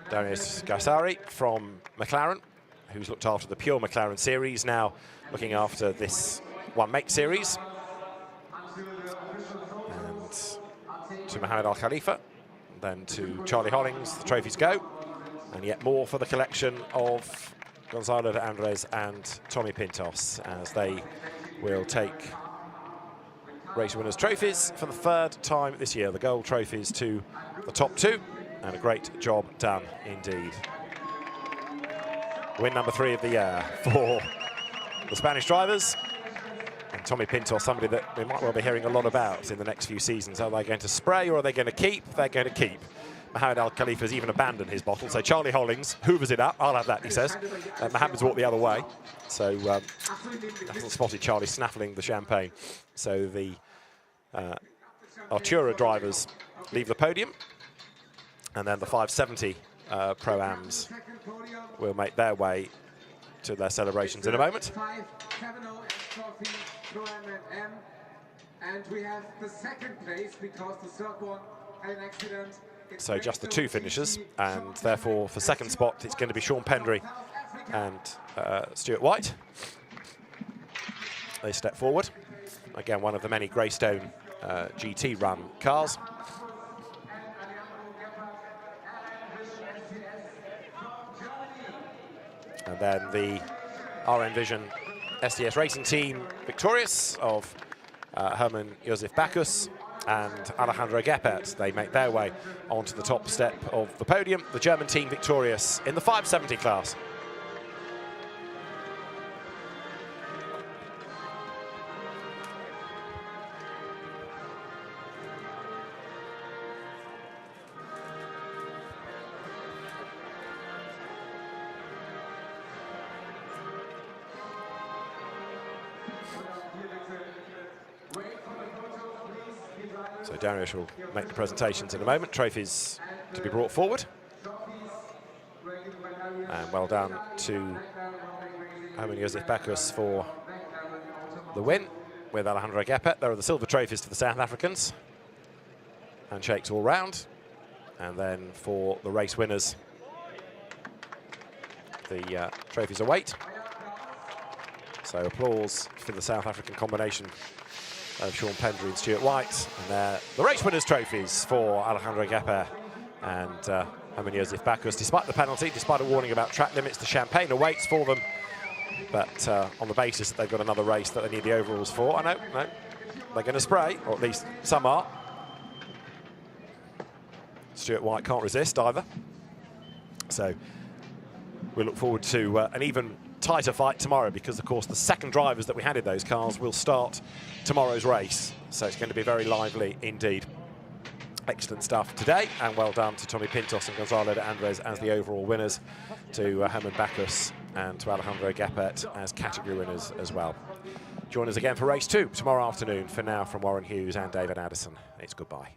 Darius Gassari from McLaren, who's looked after the pure McLaren series, now looking after this One Make series. And to Mohammed Al Khalifa, then to Charlie Hollings, the trophies go, and yet more for the collection of Gonzalo de Andres and Tommy Pintos as they will take race winners' trophies for the 3rd time this year. The gold trophies to the top 2, and a great job done indeed. Win number 3 of the year for the Spanish drivers. And Tommy Pintos, somebody that we might well be hearing a lot about in the next few seasons. Are they going to spray or are they going to keep? They're going to keep. Mohammed Al Khalifa has even abandoned his bottle. So Charlie Hollings hoovers it up. I'll have that, he says. Mohammed's walked the other way. So hasn't spotted Charlie snaffling the champagne. So the Artura drivers leave the podium. And then the 570 Pro-Ams will make their way to their celebrations in a moment. And we have the 2nd place because the 3rd one had an accident. So just the 2 finishers, and therefore for 2nd spot it's going to be Sean Pendry and Stuart White. They step forward. Again, one of the many Greystone GT run cars. And then the RN Vision SDS Racing Team victorious of Herman Josef Bacchus and Alejandro Geppert. They make their way onto the top step of the podium. The German team victorious in the 570 class. So Darius will make the presentations in a moment. Trophies to be brought forward. And well done to Herman Josef Bacchus for the win with Alejandro Gepet. There are the silver trophies to the South Africans. Handshakes all round. And then for the race winners, the trophies await. So applause for the South African combination of Sean Pendry and Stuart White. And the race winners' trophies for Alejandro Gepet and Herman Josef Bacchus. Despite the penalty, despite a warning about track limits, the champagne awaits for them. But on the basis that they've got another race that they need the overalls for, no, they're going to spray, or at least some are. Stuart White can't resist either. So we look forward to an even tighter fight tomorrow, because of course the second drivers that we had in those cars will start tomorrow's race. So it's going to be very lively indeed. Excellent stuff today, and well done to Tommy Pintos and Gonzalo de Andres as the overall winners, to Herman Bacchus and to Alejandro Gepet as category winners as well. Join us again for race 2 tomorrow afternoon. For now, from Warren Hughes and David Addison, it's goodbye.